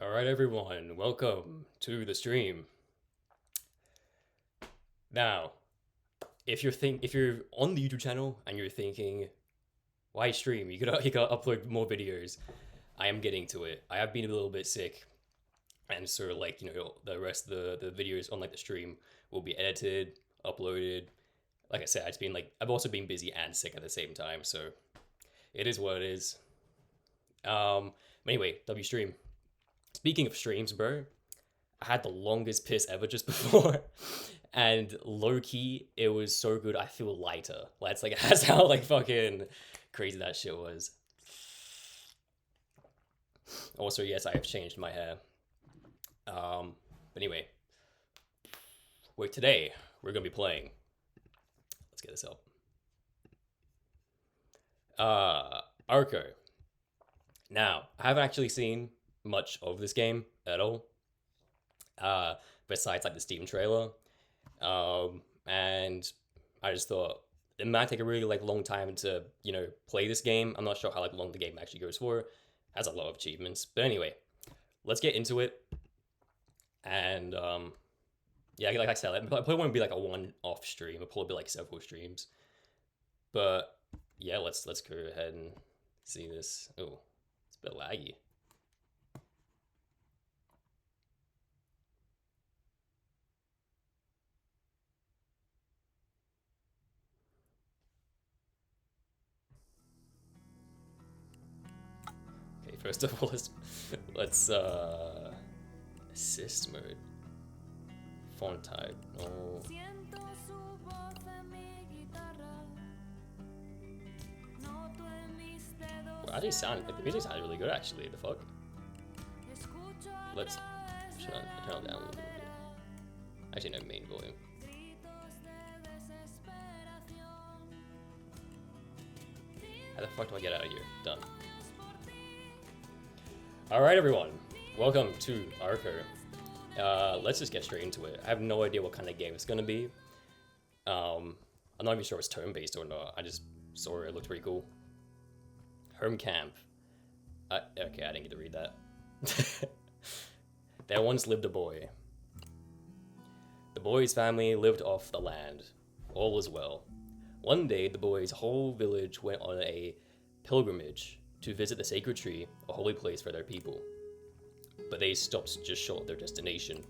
Alright everyone, welcome to the stream. Now, if you're on the YouTube channel and you're thinking, why stream? You gotta upload more videos. I am getting to it. I have been a little bit sick, and so the rest of the videos on the stream will be edited, uploaded. Like I said, I've also been busy and sick at the same time, so it is what it is. Anyway, W stream. Speaking of streams, bro, I had the longest piss ever just before, and low key, it was so good. I feel lighter. That's how fucking crazy that shit was. Also, yes, I have changed my hair. But anyway, today we're gonna be playing. Let's get this up. Arco. Now, I haven't actually seen much of this game at all. Besides the Steam trailer. And I just thought it might take a really long time to, play this game. I'm not sure how long the game actually goes for. It has a lot of achievements. But anyway, let's get into it. And yeah, like I said, it probably won't be a one-off stream. It'll probably be several streams. But yeah, let's go ahead and see this. Oh, it's a bit laggy. Okay, first of all, let's assist mode. Font type. Oh. Well, actually the music sounds really good actually, the fuck? Let's turn it down a little bit. Actually, no, main volume. How the fuck do I get out of here? Done. Alright everyone, welcome to Arco. Let's just get straight into it. I have no idea what kind of game it's gonna be. I'm not even sure if it's turn-based or not. I just saw it looked pretty cool. Home camp. Okay, I didn't get to read that. There once lived a boy. The boy's family lived off the land. All was well. One day, the boy's whole village went on a pilgrimage to visit the sacred tree, a holy place for their people. But they stopped just short of their destination.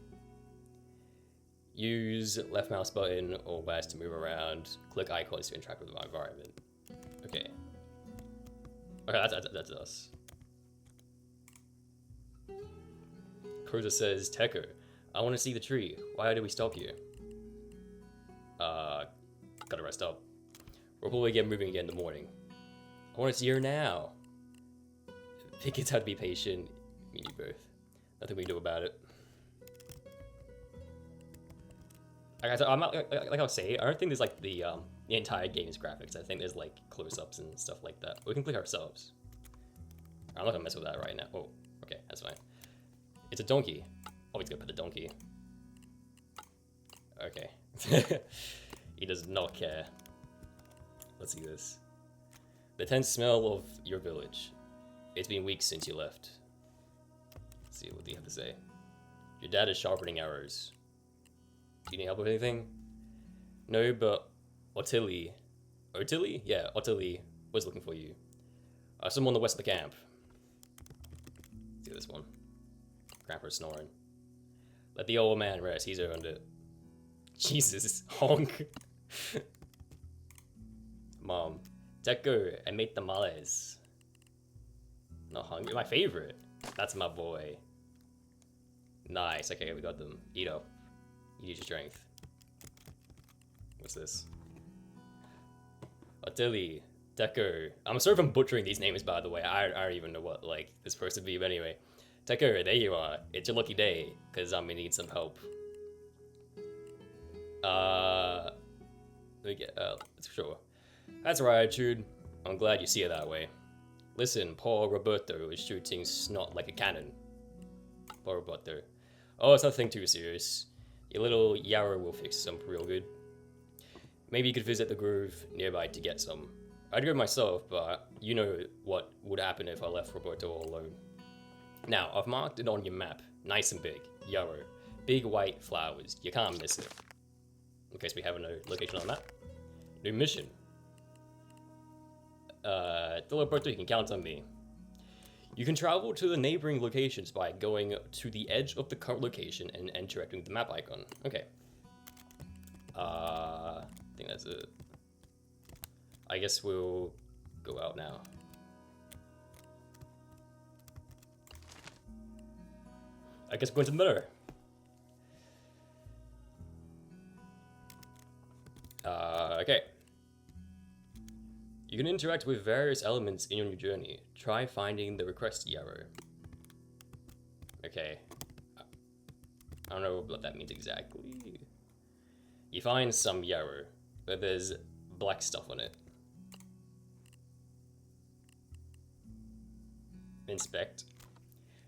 Use left mouse button or WASD to move around. Click icons to interact with the environment. Okay. Okay, that's us. Cruiser says, Tekker, I want to see the tree. Why did we stop you? Gotta rest up. We'll probably get moving again in the morning. I want to see her now. The kids had to be patient. Me and you both. Nothing we can do about it. I'm not, like I was saying, I don't think there's the entire game's graphics. I think there's close-ups and stuff like that. We can click ourselves. I'm not gonna mess with that right now. Oh, okay, that's fine. It's a donkey. Always gonna put the donkey. Okay. He does not care. Let's see this. The tense smell of your village. It's been weeks since you left. Let's see what they have to say. Your dad is sharpening arrows. Do you need help with anything? No, but Ottilie. Ottilie? Yeah, Ottilie was looking for you. Someone on the west of the camp. Let's see this one. Grandpa's snoring. Let the old man rest, he's earned it. Jesus, honk. Mom, Tekker, I made tamales. Not hungry, my favorite. That's my boy. Nice, okay, we got them. Eat up. You use your strength. What's this? Ottilie, Tekker. I'm sorry if I'm butchering these names, by the way. I don't even know what this is supposed to be, but anyway. Tekker, there you are. It's your lucky day, because I'm gonna need some help. Let me get, sure. That's right, Jude. I'm glad you see it that way. Listen, Paul Roberto is shooting snot like a cannon. Paul Roberto. Oh, it's nothing too serious. Your little Yarrow will fix some real good. Maybe you could visit the grove nearby to get some. I'd go myself, but you know what would happen if I left Roberto all alone. Now, I've marked it on your map, nice and big, yellow. Big white flowers, you can't miss it. In case we have a location on that. New mission. Teleporter, you can count on me. You can travel to the neighboring locations by going to the edge of the current location and interacting with the map icon. Okay. I think that's it. I guess we'll go out now. I guess we're going to the mirror. Okay. You can interact with various elements in your journey. Try finding the request arrow. Okay. I don't know what that means exactly. You find some yarrow, but there's black stuff on it. Inspect.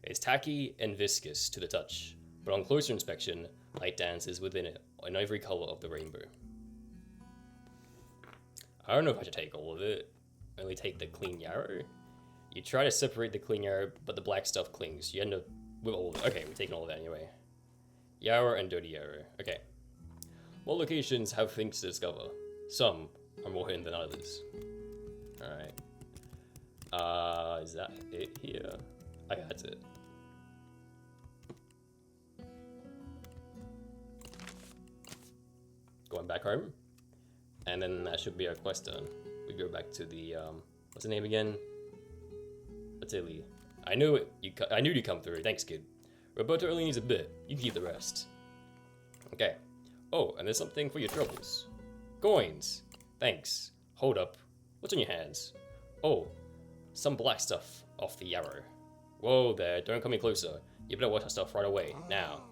It's tacky and viscous to the touch, but on closer inspection, light dances within it in every color of the rainbow. I don't know if I should take all of it. Only take the clean yarrow. You try to separate the clean yarrow, but the black stuff clings. You end up with all of it. Okay, we're taking all of it anyway. Yarrow and dirty yarrow. Okay. What locations have things to discover? Some are more hidden than others. Alright. Is that it here? Okay, that's it. Going back home. And then that should be our quest done. We go back to the, what's the name again? Italy. I knew it. I knew you'd come through. Thanks, kid. Roberto only needs a bit. You can keep the rest. Okay. Oh, and there's something for your troubles. Coins. Thanks. Hold up. What's on your hands? Oh, some black stuff off the yarrow. Whoa there, don't come any closer. You better watch that stuff right away, now.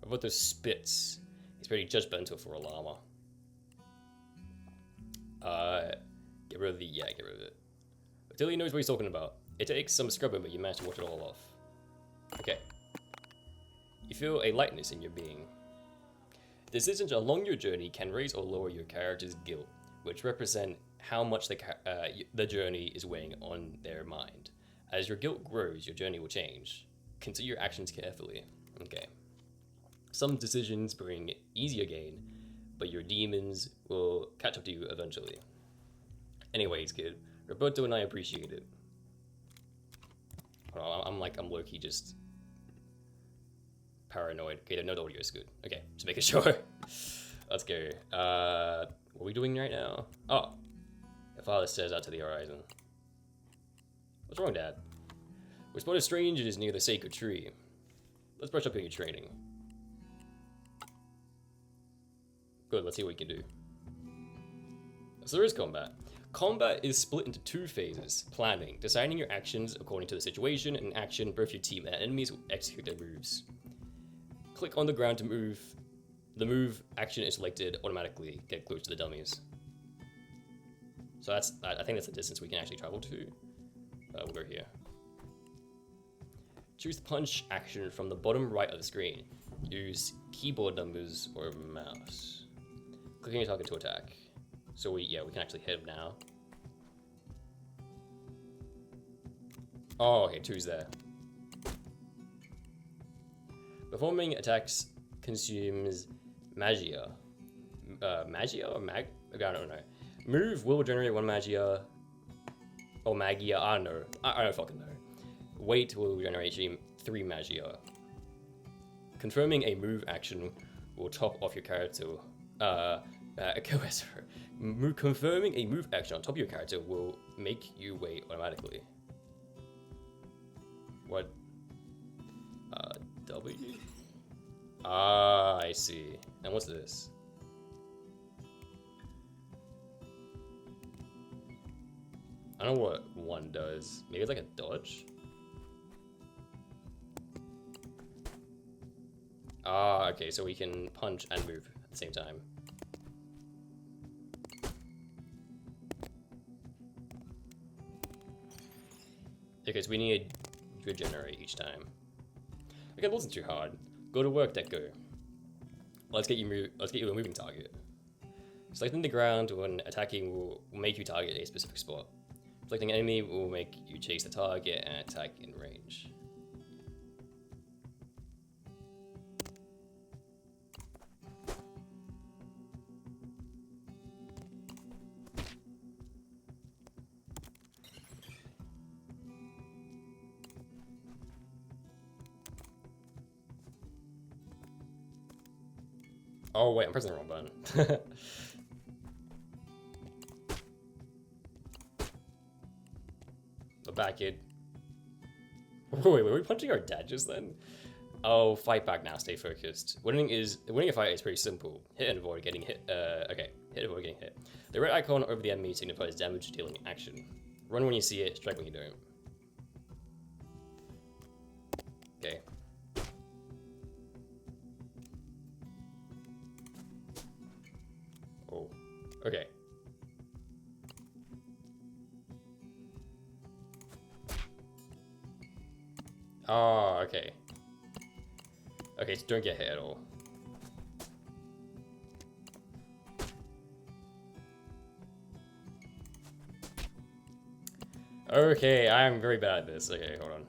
Roberto spits. He's pretty judgmental for a llama. Get rid of the, get rid of it. Tilly knows what he's talking about. It takes some scrubbing, but you manage to wash it all off. Okay. You feel a lightness in your being. Decisions along your journey can raise or lower your character's guilt, which represent how much the journey is weighing on their mind. As your guilt grows, your journey will change. Consider your actions carefully. Okay. Some decisions bring easier gain, but your demons will catch up to you eventually. Anyways, kid, Roberto and I appreciate it. I'm low-key just paranoid. Okay, no, the audio is good. Okay, just making sure. Let's go. What are we doing right now? Oh, the father stares out to the horizon. What's wrong, Dad? We spotted strangers near the sacred tree. Let's brush up on your training. Good, let's see what we can do. So there is combat. Combat is split into two phases. Planning, deciding your actions according to the situation, and action, both your team and enemies will execute their moves. Click on the ground to move. The move action is selected automatically. Get close to the dummies. So I think that's the distance we can actually travel to. We'll go here. Choose the punch action from the bottom right of the screen. Use keyboard numbers or mouse. Click on your target to attack. So we can actually hit him now. Oh, okay, 2's there. Performing attacks consumes magia. Magia or mag? I don't know. Move will generate 1 magia. Or magia, I don't know. I don't fucking know. Wait will generate 3 magia. Confirming a move action will top off your character. Confirming a move action on top of your character will make you wait automatically. What? W? Ah, I see. And what's this? I don't know what 1 does. Maybe it's like a dodge? Ah, okay, so we can punch and move at the same time. Okay, so we need to regenerate each time. Okay, that wasn't too hard. Go to work, Deco. Let's get you a moving target. Selecting the ground when attacking will make you target a specific spot. Selecting enemy will make you chase the target and attack in range. Oh wait, I'm pressing the wrong button. The back kid. Wait, were we punching our dad just then? Oh, fight back now, stay focused. Winning a fight is pretty simple. Hit and avoid getting hit. Okay, hit and avoid getting hit. The red icon over the enemy signifies damage dealing action. Run when you see it, strike when you don't. Okay. Oh, okay. Oh, okay. Okay, so don't get hit at all. Okay, I'm very bad at this. Okay, hold on.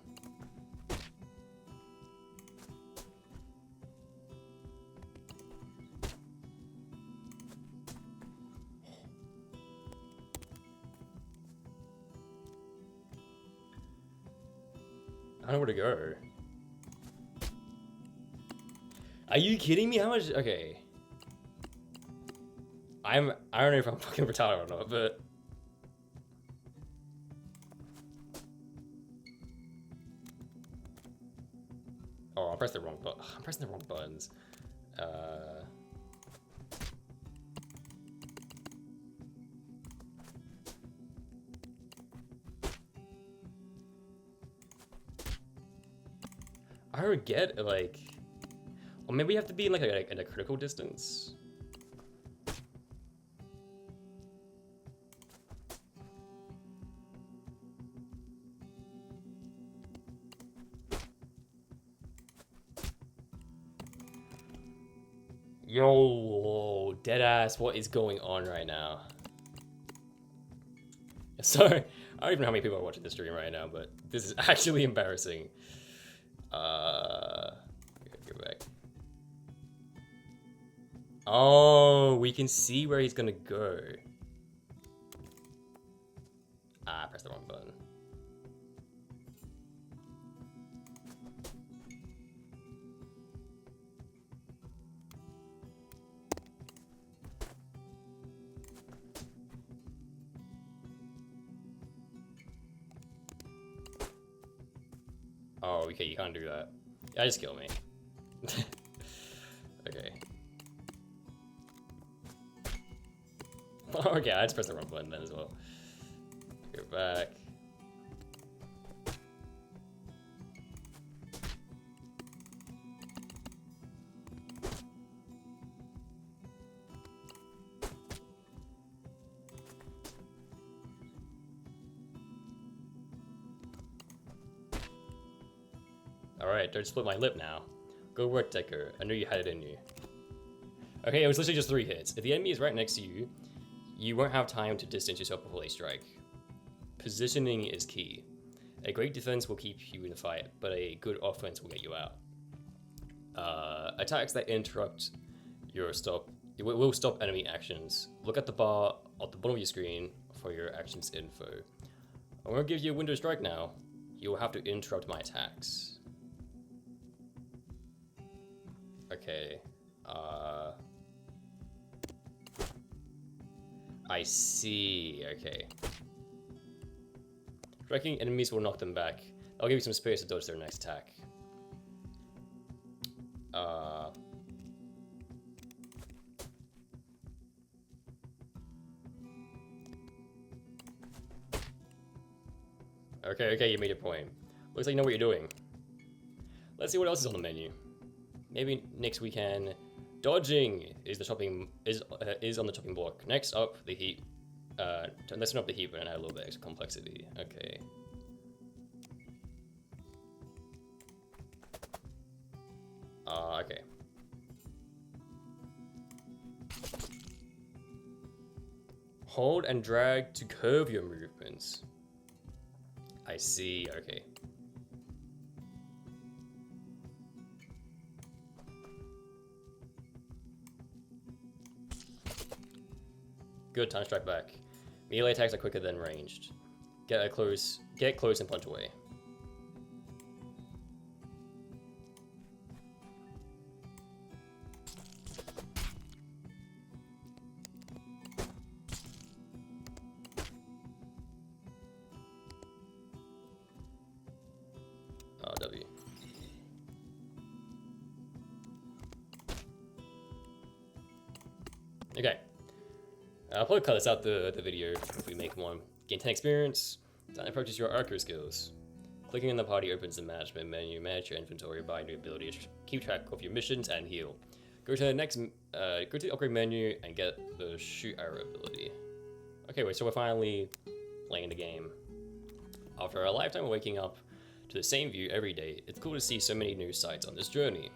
I don't know where to go. Are you kidding me? How much? Okay. I don't know if I'm fucking retarded or not, but oh, I pressed the wrong button. I'm pressing the wrong buttons. I don't get like, or maybe you have to be in like in a critical distance. Yo, deadass, what is going on right now? Sorry, I don't even know how many people are watching the stream right now, but this is actually embarrassing. Go back. Oh, we can see where he's gonna go. Ah, I pressed the wrong button. Oh, okay, you can't do that. Yeah, just kill me. Okay. Okay, I just pressed the wrong button then as well. Go back. Alright, don't split my lip now. Good work, Decker. I knew you had it in you. Okay, it was literally just 3 hits. If the enemy is right next to you, you won't have time to distance yourself before they strike. Positioning is key. A great defense will keep you in the fight, but a good offense will get you out. Attacks that interrupt your stop will stop enemy actions. Look at the bar at the bottom of your screen for your actions info. I'm gonna give you a window strike now. You will have to interrupt my attacks. Okay. I see. Okay. Striking enemies will knock them back. I'll give you some space to dodge their next attack. Okay, you made your point. Looks like you know what you're doing. Let's see what else is on the menu. Maybe next we can. Dodging is on the chopping block. Next up, the heat. Let's turn up the heat and add a little bit extra complexity. Okay. Okay. Hold and drag to curve your movements. I see, okay. Good, time strike back. Melee attacks are quicker than ranged. Get close and punch away. W. Okay. I'll probably cut this out the video if we make one. Gain 10 experience. Time to practice your Arco skills. Clicking in the party opens the management menu. Manage your inventory by new abilities. Keep track of your missions and heal. Go to the next. Go to the upgrade menu and get the shoot arrow ability. Okay, wait. So we're finally playing the game. After a lifetime of waking up to the same view every day, it's cool to see so many new sights on this journey.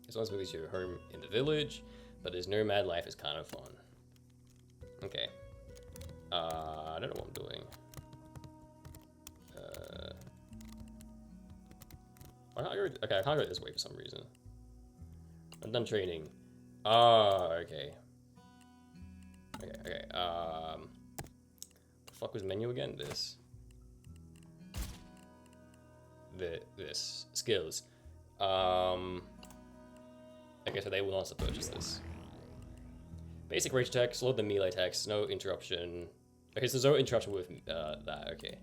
As long as because you're home in the village, but this nomad life is kind of fun. Okay. I don't know what I'm doing. Okay, I can't go this way for some reason. I'm done training. Okay. Okay, the fuck was menu again? This. This. Skills. Okay, so they will also purchase this. Basic range attack, slow the melee attacks, no interruption. Okay, so there's no interruption with that, okay.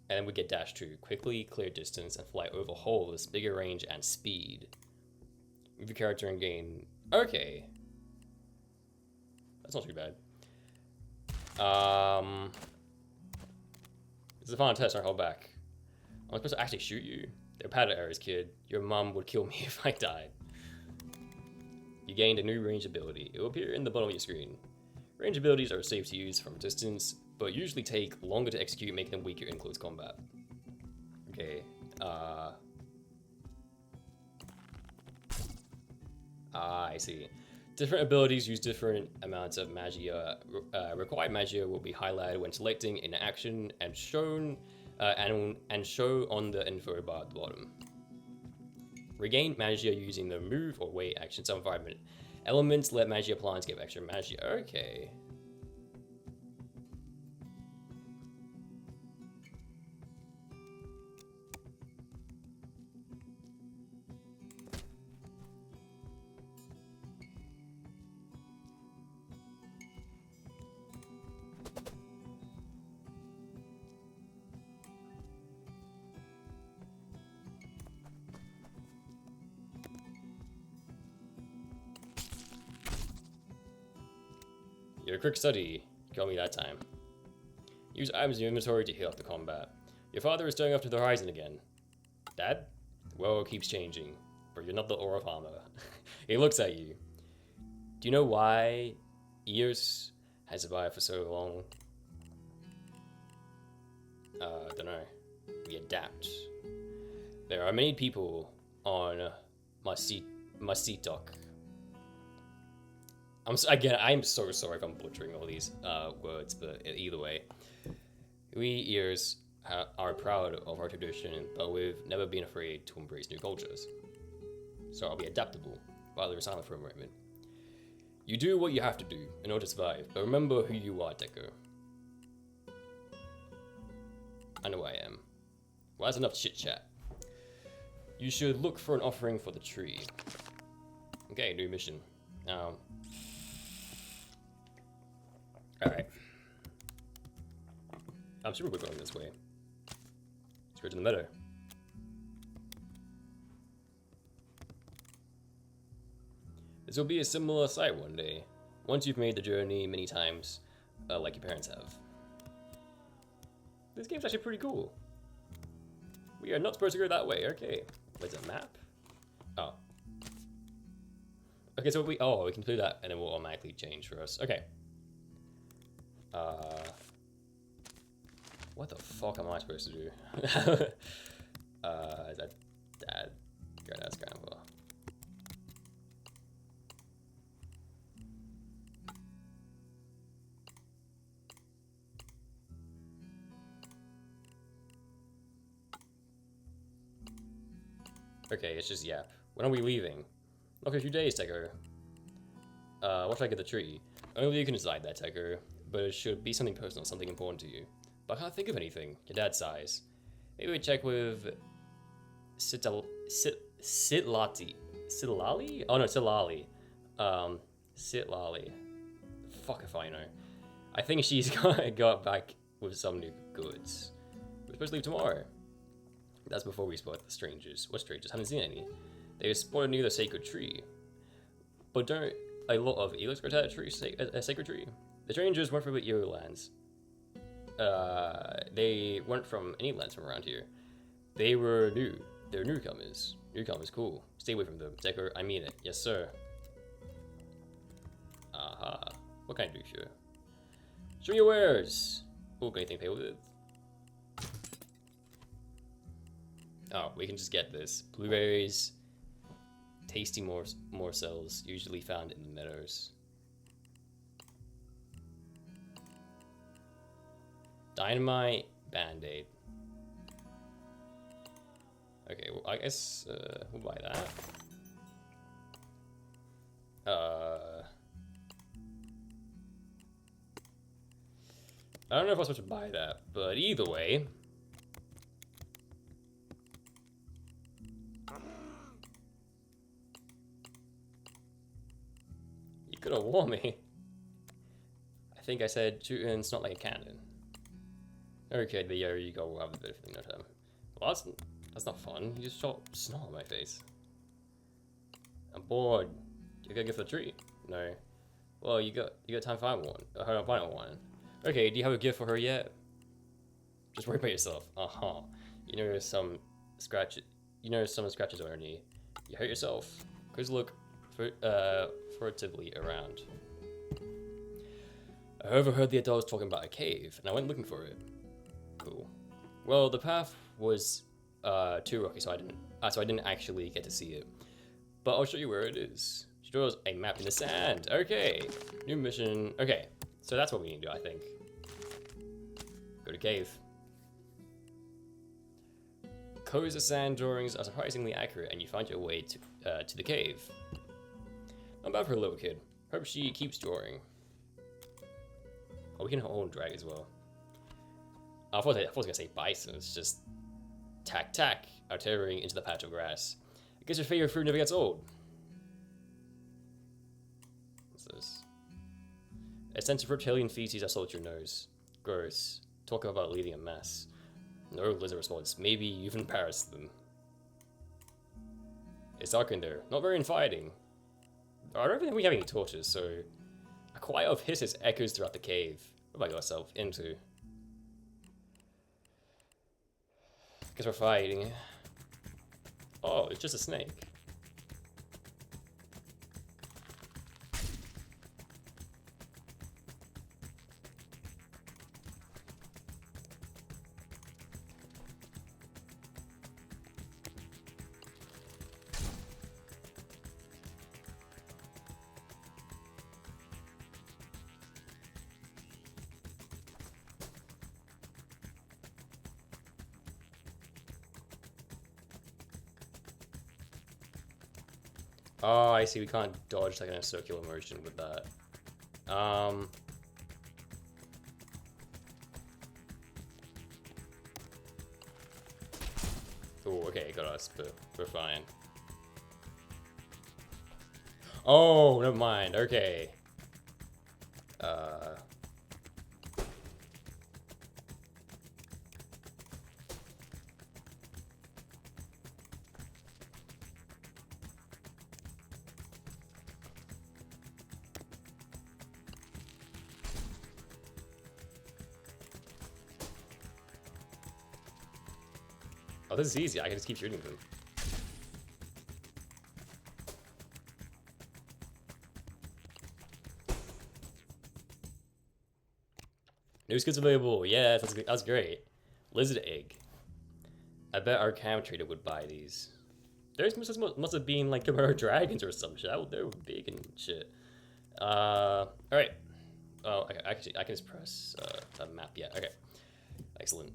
And then we get dash 2. Quickly clear distance and fly over holes, bigger range and speed. Move your character and gain. Okay. That's not too bad. This is a final test, don't hold back. I'm supposed to actually shoot you. They're pattern errors, kid. Your mum would kill me if I died. You gained a new range ability. It will appear in the bottom of your screen. Range abilities are safe to use from a distance, but usually take longer to execute, making them weaker in close combat. Okay, I see. Different abilities use different amounts of magia. Required magia will be highlighted when selecting in action and shown and show on the info bar at the bottom. Regain magia using the move or wait action some environment. Elements let magia plants give extra magia. Okay. Your quick study got me that time. Use items in your inventory to heal up the combat. Your father is staring up to the horizon again. Dad? The world keeps changing, but you're not the aura farmer. He looks at you. Do you know why Eos has survived for so long? Don't know. We adapt. There are many people on my seat dock. I'm so sorry if I'm butchering all these words, but either way, we ears are proud of our tradition, but we've never been afraid to embrace new cultures. So I'll be adaptable, rather than silent for a moment. You do what you have to do in order to survive, but remember who you are, Deco. I know I am. Well, that's enough chit chat. You should look for an offering for the tree. Okay, new mission. Alright. I'm sure we're going this way. Let's go to the meadow. This will be a similar sight one day, once you've made the journey many times, like your parents have. This game's actually pretty cool. We are not supposed to go that way, okay. Where's the map? Oh. Okay, so we can do that and it will automatically change for us. Okay. What the fuck am I supposed to do? Is that Dad? Granddad's grandpa. Okay, it's just yap. When are we leaving? Not for a few days, Tekker. What should I get the tree? Only you can decide that, Tekker. But it should be something personal, something important to you. But I can't think of anything. Your dad's size. Maybe we check with Sitlati. Sitlali? Oh no, Sitlali. Sitlali. Fuck if I know. I think she's got back with some new goods. We're supposed to leave tomorrow. That's before we spot the strangers. What strangers? Haven't seen any. They spotted near the sacred tree. But don't a lot of Elix protect a sacred tree? The strangers weren't from the Euro lands. They weren't from any lands from around here. They were new. They're newcomers. Newcomers, cool. Stay away from them. Tekker, I mean it. Yes, sir. Aha. What can I do here? Show me your wares. Oh, can anything pay with it? Oh, we can just get this. Blueberries. Tasty morsels, usually found in the meadows. Dynamite Band-Aid. Okay, well, I guess we'll buy that. I don't know if I'm supposed to buy that, but either way. You could have warned me. I think I said shooting's not like a cannon. Okay, there you go. We'll have a bit of everything no time. Well, that's not fun. You just shot snow on my face. I'm bored. You got a gift for the tree? No. Well, you got time to find one. Find one. Okay, do you have a gift for her yet? Just worry about yourself. You know some scratches. You know some scratches on her knee. You hurt yourself. Cause look furtively around. I overheard the adults talking about a cave, and I went looking for it. Cool. Well, the path was too rocky, so I didn't actually get to see it. But I'll show you where it is. She draws a map in the sand. Okay. New mission. Okay. So that's what we need to do, I think. Go to cave. Koza's sand drawings are surprisingly accurate, and you find your way to the cave. Not bad for a little kid. Hope she keeps drawing. Oh, we can hold and drag as well. I thought I was gonna say bison. It's just tack, artillery into the patch of grass. I guess your favorite fruit never gets old. What's this? A sense of reptilian feces assaults your nose. Gross. Talk about leaving a mess. No lizard response. Maybe you even embarrassed them. It's dark in there. Not very inviting. I don't think we have any torches, so a quiet of hisses echoes throughout the cave. What have I got myself into? Guess we're fighting. Oh, it's just a snake. Oh, I see. We can't dodge like in a circular motion with that. Oh, okay, it got us, but we're fine. Oh, never mind. Okay. Oh, this is easy. I can just keep shooting them. New skins available. Yeah, that's great. Lizard egg. I bet our camp trader would buy these. Theirs must have been like Chimera dragons or some shit. They were big and shit. All right. Oh, I can just press the map. Yeah. Okay. Excellent.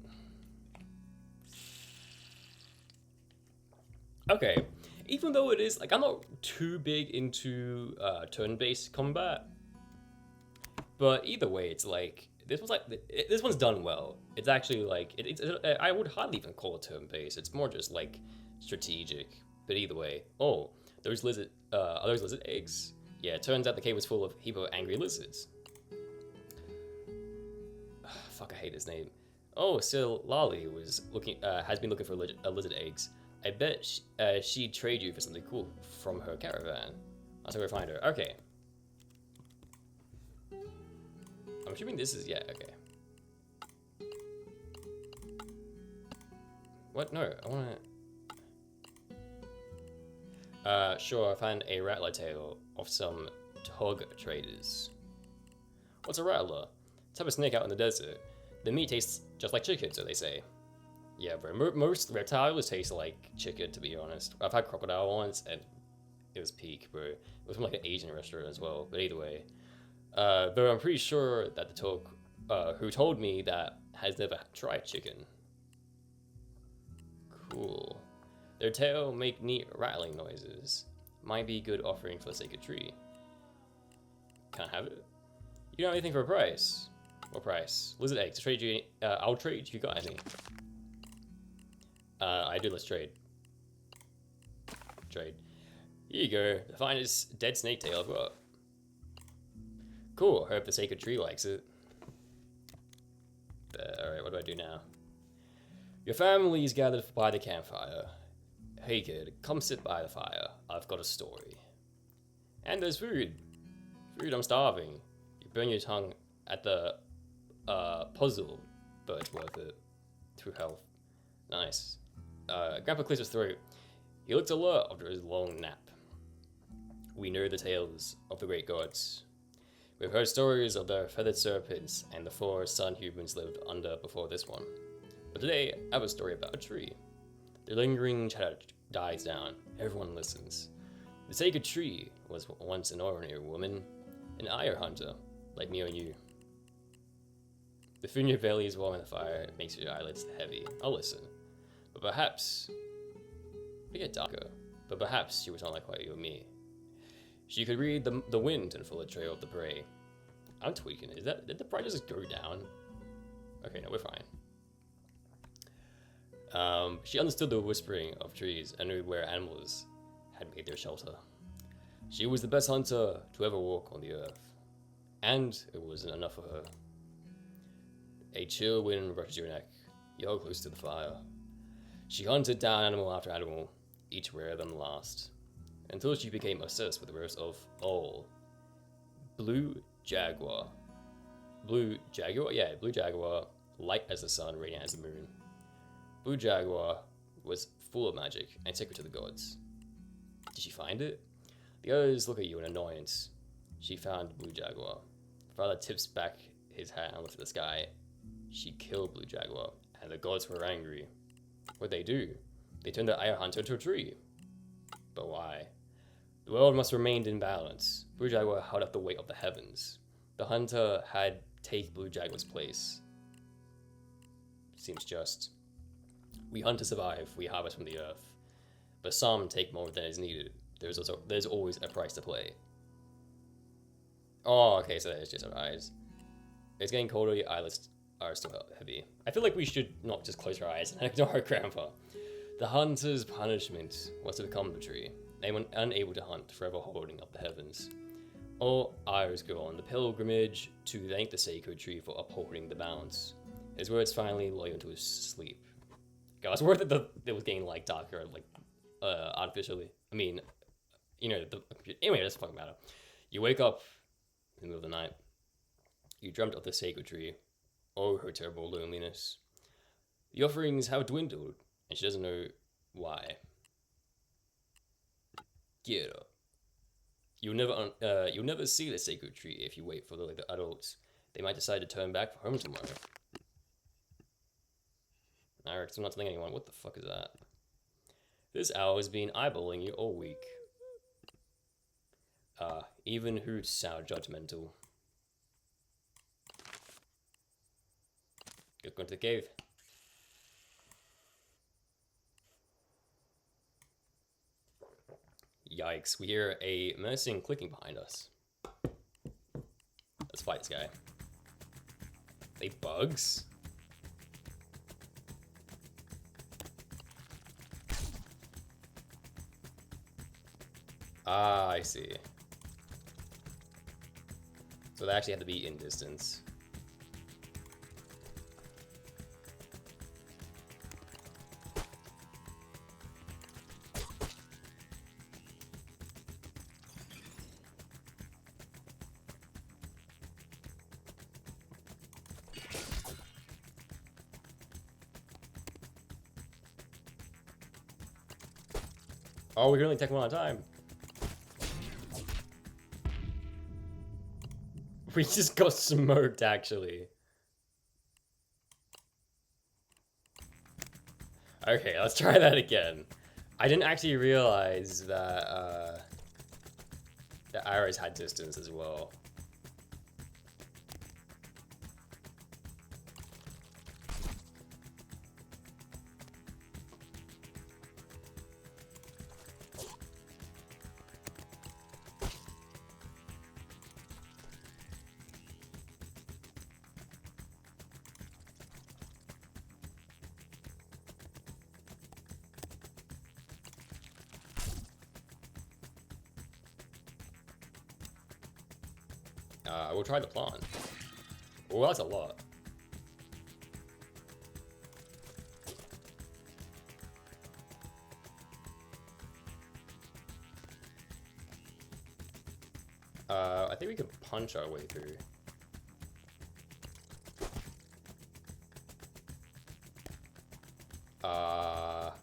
Okay, even though it is like I'm not too big into turn-based combat, but either way, it's like this one's done well. It's actually like I would hardly even call it turn-based. It's more just like strategic. But either way, oh, those lizard are those lizard eggs? Yeah, it turns out the cave was full of a heap of angry lizards. Fuck, I hate his name. Oh, so Lolly was looking has been looking for lizard eggs. I bet she'd trade you for something cool from her caravan. I'll have to go find her. Okay. I'm assuming this is, yeah, okay. What? No, I wanna... sure, I found a rattler tail of some tog traders. What's a rattler? Type of snake out in the desert. The meat tastes just like chicken, so they say. Yeah, bro, most reptiles taste like chicken, to be honest. I've had crocodile once, and it was peak, bro. It was from like an Asian restaurant as well, but either way. Though I'm pretty sure that the talk who told me that has never tried chicken. Cool. Their tail make neat rattling noises. Might be a good offering for the sake of tree. Can I have it? You don't have anything for a price. What price? Lizard eggs. To trade you. I'll trade. You got any? I do. Let's trade. Trade. Here you go. The finest dead snake tail I've got. Cool. Hope the sacred tree likes it. Alright, what do I do now? Your family's gathered by the campfire. Hey kid, come sit by the fire. I've got a story. And there's food. Food, I'm starving. You burn your tongue at the puzzle, but it's worth it. Through health. Nice. Grandpa clears his throat. He looked alert after his long nap. We know the tales of the great gods. We've heard stories of the feathered serpents and the 4 sun humans lived under before this one. But today, I have a story about a tree. The lingering chatter dies down. Everyone listens. The sacred tree was once an ordinary woman, an ire hunter, like me and you. The food in your belly is warm in the fire. It makes your eyelids heavy. I'll listen. But perhaps... we get darker. But perhaps she was not like you and me. She could read the wind and follow the trail of the prey. I'm tweaking. Did the price just go down? Okay, no, we're fine. She understood the whispering of trees and knew where animals had made their shelter. She was the best hunter to ever walk on the earth. And it wasn't enough for her. A chill wind brushes your neck. You're close to the fire. She hunted down animal after animal, each rarer than the last, until she became obsessed with the rose of all. Blue jaguar. Blue jaguar? Yeah, blue jaguar, light as the sun, radiant as the moon. Blue jaguar was full of magic and sacred to the gods. Did she find it? The others look at you in annoyance. She found blue jaguar. Father tips back his hat and looks at the sky. She killed blue jaguar, and the gods were angry. What'd they do? They turned the ire hunter into a tree. But why? The world must remain in balance. Blue jaguar held up the weight of the heavens. The hunter had take blue jaguar's place. Seems just. We hunt to survive, we harvest from the earth. But some take more than is needed. There's always a price to pay. Oh, okay, so it's just our eyes. It's getting colder, your eyelids are still heavy. I feel like we should not just close our eyes and ignore our grandpa. The hunter's punishment was to become the tree. They were unable to hunt, forever holding up the heavens. All eyes go on the pilgrimage to thank the sacred tree for upholding the balance. His words finally lull you into his sleep. God, it's worth it that it was getting like darker, like artificially. I mean, you know, anyway, it doesn't fucking matter. You wake up in the middle of the night. You dreamt of the sacred tree. Oh, her terrible loneliness. The offerings have dwindled, and she doesn't know why. Get up. You'll never see the sacred tree if you wait for the adults. They might decide to turn back for home tomorrow. I'm not telling anyone. What the fuck is that? This owl has been eyeballing you all week. Even hoots sound judgmental. Let's go into the cave. Yikes, we hear a menacing clicking behind us. Let's fight this guy. They bugs? Ah, I see. So they actually have to be in distance. Oh, we can only take one at a time. We just got smoked, actually. Okay, let's try that again. I didn't actually realize that the arrows had distance as well. We'll try the plant. Oh, that's a lot. I think we could punch our way through. Oh,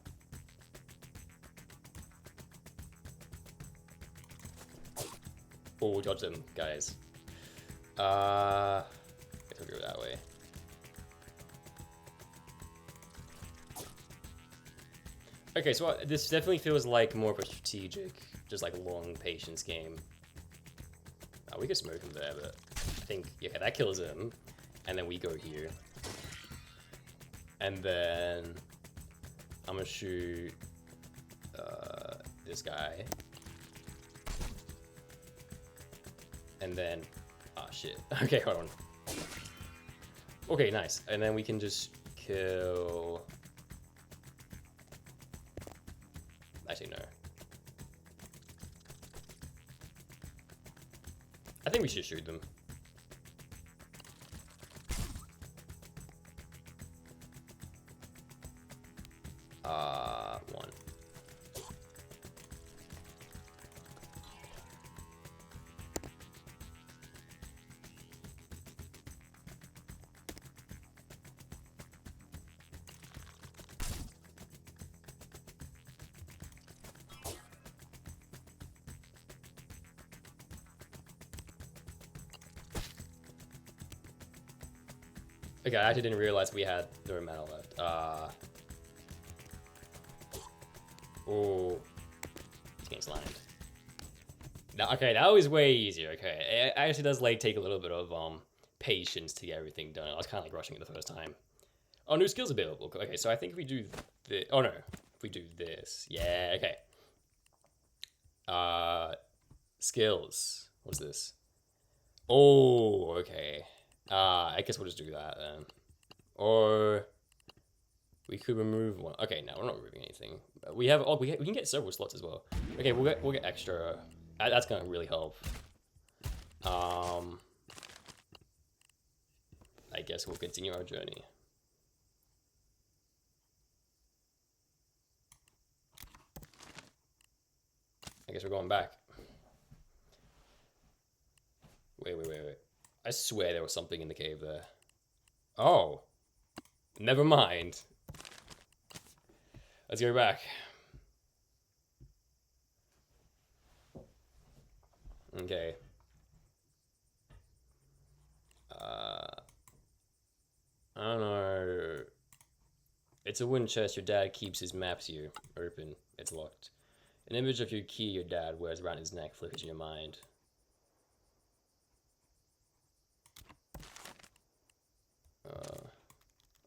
dodge them, guys. I guess we'll go that way. Okay, so this definitely feels like more of a strategic, just like long patience game. We could smoke him there, but I think, yeah, that kills him. And then we go here. And then I'm gonna shoot this guy. And then, ah, shit. Okay, hold on. Okay, nice. And then we can just kill... Actually, no. I think we should shoot them. One. Okay, I actually didn't realize we had no mana left. Oh, this game's slimed. Now, okay, that was way easier. Okay, it actually does like take a little bit of patience to get everything done. I was kind of like rushing it the first time. Oh, new skills available. Okay, so I think if we do this, oh no, if we do this, yeah, okay. Skills. What's this? Oh, okay. I guess we'll just do that then. Or we could remove one. Okay, no, we're not removing anything. We have we can get several slots as well. Okay, we'll get extra. That's gonna really help. I guess we'll continue our journey. I guess we're going back. Wait. I swear there was something in the cave there. Oh. Never mind. Let's go back. Okay. I don't know. It's a wooden chest. Your dad keeps his maps here. Open. It's locked. An image of your key your dad wears around his neck flickers in your mind.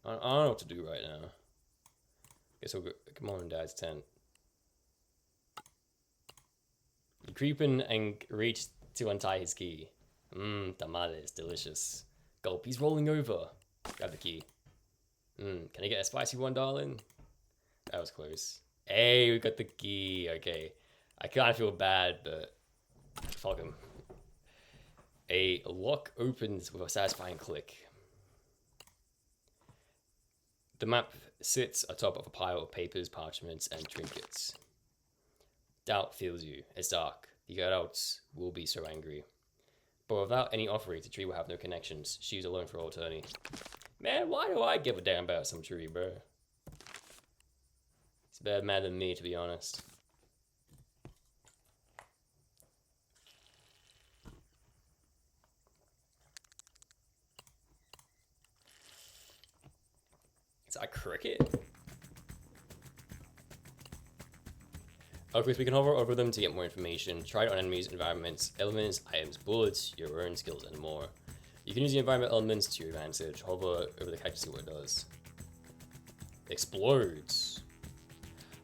I don't know what to do right now. Guess we'll go. Come on, Dad's tent. creeping and reached to untie his key. Tamales, delicious. Gulp, he's rolling over. Grab the key. Can I get a spicy one, darling? That was close. Hey, we got the key. Okay. I kind of feel bad, but fuck him. A lock opens with a satisfying click. The map sits atop of a pile of papers, parchments, and trinkets. Doubt fills you. It's dark. The adults will be so angry. But without any offering, the tree will have no connections. She's alone for all eternity. Man, why do I give a damn about some tree, bro? It's a better man than me, to be honest. Is that a cricket? Of course, we can hover over them to get more information. Try it on enemies, environments, elements, items, bullets, your own skills, and more. You can use the environment elements to your advantage. Hover over the cactus to see what it does. Explodes.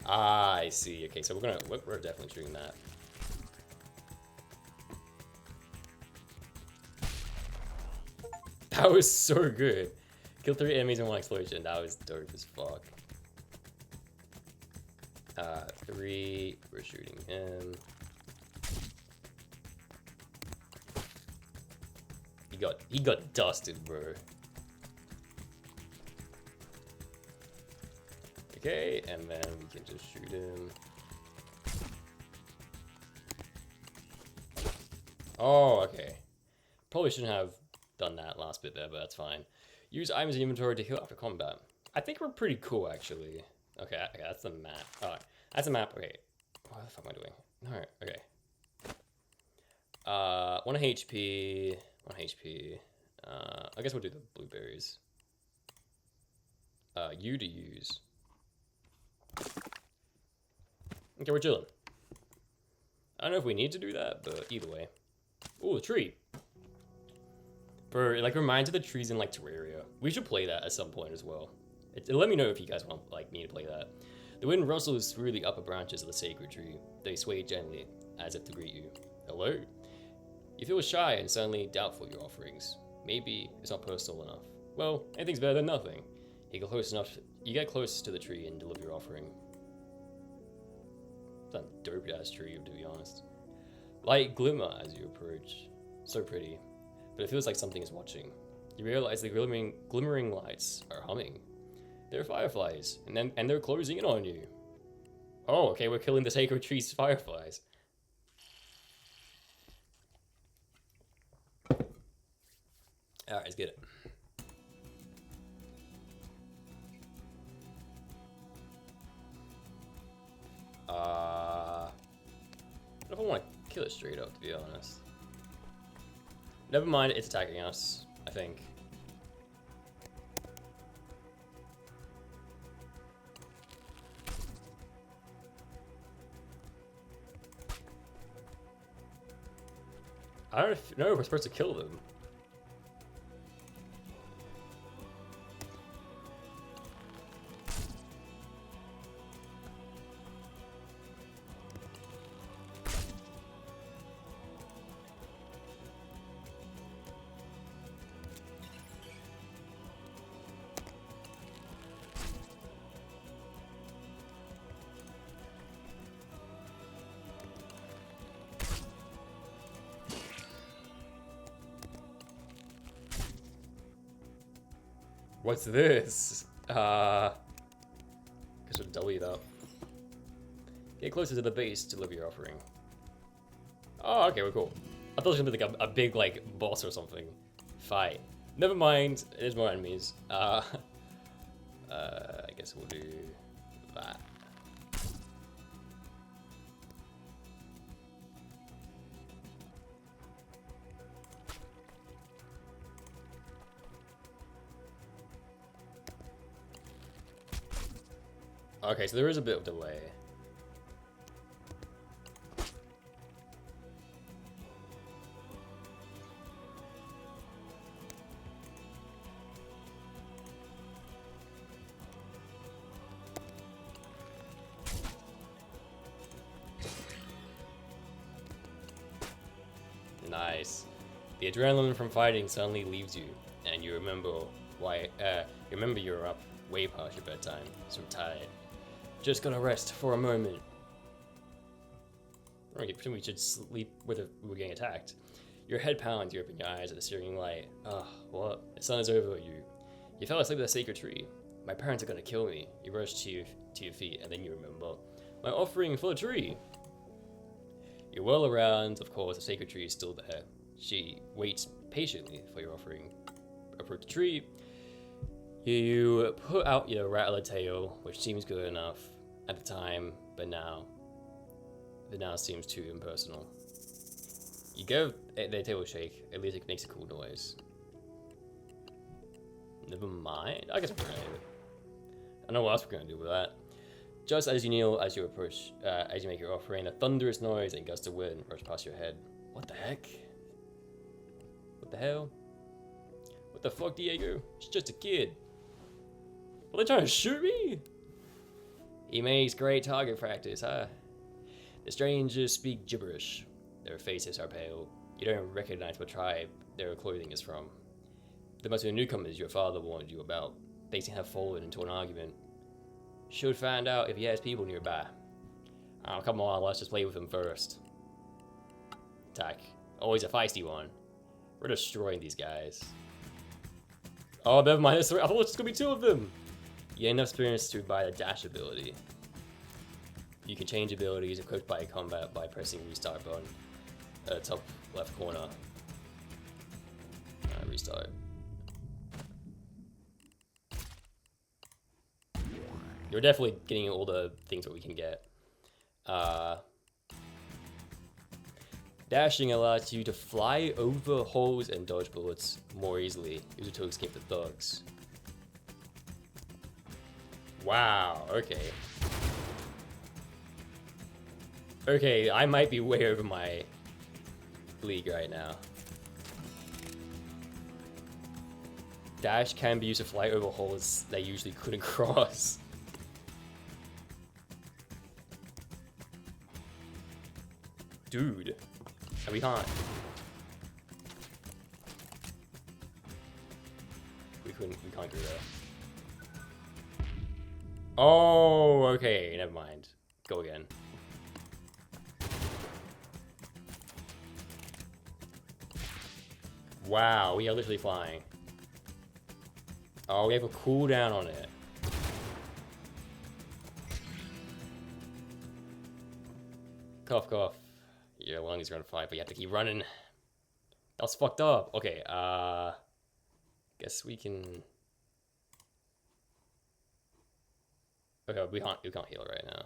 Ah, I see. Okay, so we're definitely doing that. That was so good. Kill 3 enemies in one explosion. That was dope as fuck. 3. We're shooting him. He got dusted, bro. Okay, and then we can just shoot him. Oh, okay. Probably shouldn't have done that last bit there, but that's fine. Use items in inventory to heal after combat. I think we're pretty cool, actually. Okay, that's the map. Oh, that's a map. Okay. What the fuck am I doing? No, okay. 1 HP. 1 HP. I guess we'll do the blueberries. You to use. Okay, we're chilling. I don't know if we need to do that, but either way. Ooh, a tree. Bro, it like reminds of the trees in like Terraria. We should play that at some point as well. Let me know if you guys want like me to play that. The wind rustles through the upper branches of the sacred tree. They sway gently, as if to greet you. Hello? You feel shy and suddenly doubtful your offerings. Maybe it's not personal enough. Well, anything's better than nothing. You get close to the tree and deliver your offering. It's a dope ass tree, to be honest. Light glimmer as you approach. So pretty. But it feels like something is watching. You realize the glimmering lights are humming. They're fireflies, and they're closing in on you. Oh, okay, we're killing the sacred tree's fireflies. Alright, let's get it. I don't know if I want to kill it straight up, to be honest. Never mind, it's attacking us, I think. I don't know if we're supposed to kill them. What's this? Guess we'll W it up. Get closer to the base to deliver your offering. Oh, okay, we're cool. I thought it was gonna be like a big like boss or something. Fight. Never mind. There's more enemies. I guess we'll do that. Okay, so there is a bit of delay. The adrenaline from fighting suddenly leaves you, and you remember you're up way past your bedtime, so tired. Just gonna rest for a moment. Okay, pretend we should sleep with we're getting attacked. Your head pounds, you open your eyes at the searing light. Ugh, what? The sun is over you. You fell asleep at a sacred tree. My parents are gonna kill me. You rush to your feet, and then you remember. My offering for the tree! You whirl around, of course, the sacred tree is still there. She waits patiently for your offering. Approach the tree. You put out your rattler-tail, which seems good enough at the time, but now seems too impersonal. You give their tail a shake, at least it makes a cool noise. Never mind. I guess we're gonna do it. I don't know what else we're gonna do with that. Just as you kneel, as you approach, as you make your offering, a thunderous noise and gusts of wind rush past your head. What the heck? What the hell? What the fuck, Diego? She's just a kid. Are they trying to shoot me? He makes great target practice, huh? The strangers speak gibberish. Their faces are pale. You don't recognize what tribe their clothing is from. They must be the newcomers your father warned you about. They seem to have fallen into an argument. Should find out if he has people nearby. Oh, come on, let's just play with him first. Attack. Oh, he's a feisty one. We're destroying these guys. Oh, never mind. I thought it was just gonna be two of them. You gain enough experience to buy a dash ability. You can change abilities equipped by combat by pressing restart button at the top left corner. Restart. You're definitely getting all the things that we can get. Dashing allows you to fly over holes and dodge bullets more easily. Use it to escape the thugs. Wow, okay. Okay, I might be way over my league right now. Dash can be used to fly over holes they usually couldn't cross. Dude. We can't. We can't do that. Oh, okay, never mind. Go again. Wow, we are literally flying. Oh, we have a cooldown on it. Cough, cough. Your lung is gonna fly, but you have to keep running. That's fucked up. Okay, guess we can. Okay, we can't heal right now.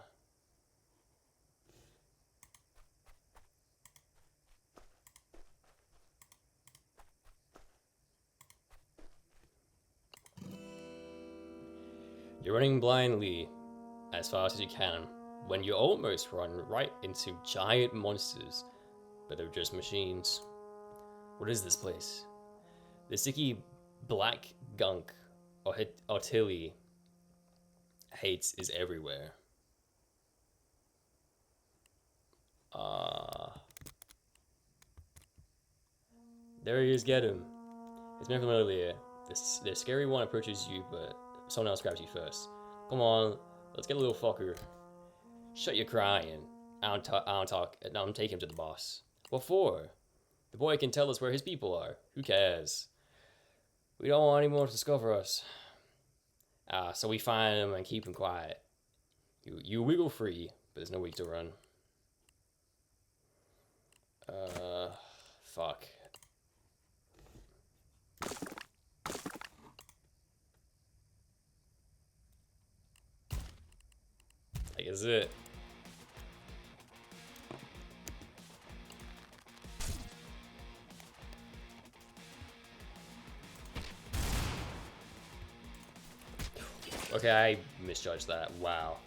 You're running blindly as fast as you can when you almost run right into giant monsters, but they're just machines. What is this place? The sticky black gunk Artillery hates is everywhere. There he is, get him. It's been familiar. The scary one approaches you, but someone else grabs you first. Come on, let's get a little fucker. Shut your crying. I don't talk. I'm taking him to the boss. What for? The boy can tell us where his people are. Who cares? We don't want anyone to discover us. So we find him and keep him quiet. You wiggle free, but there's no way to run. Fuck. I guess it. Okay, I misjudged that. Wow.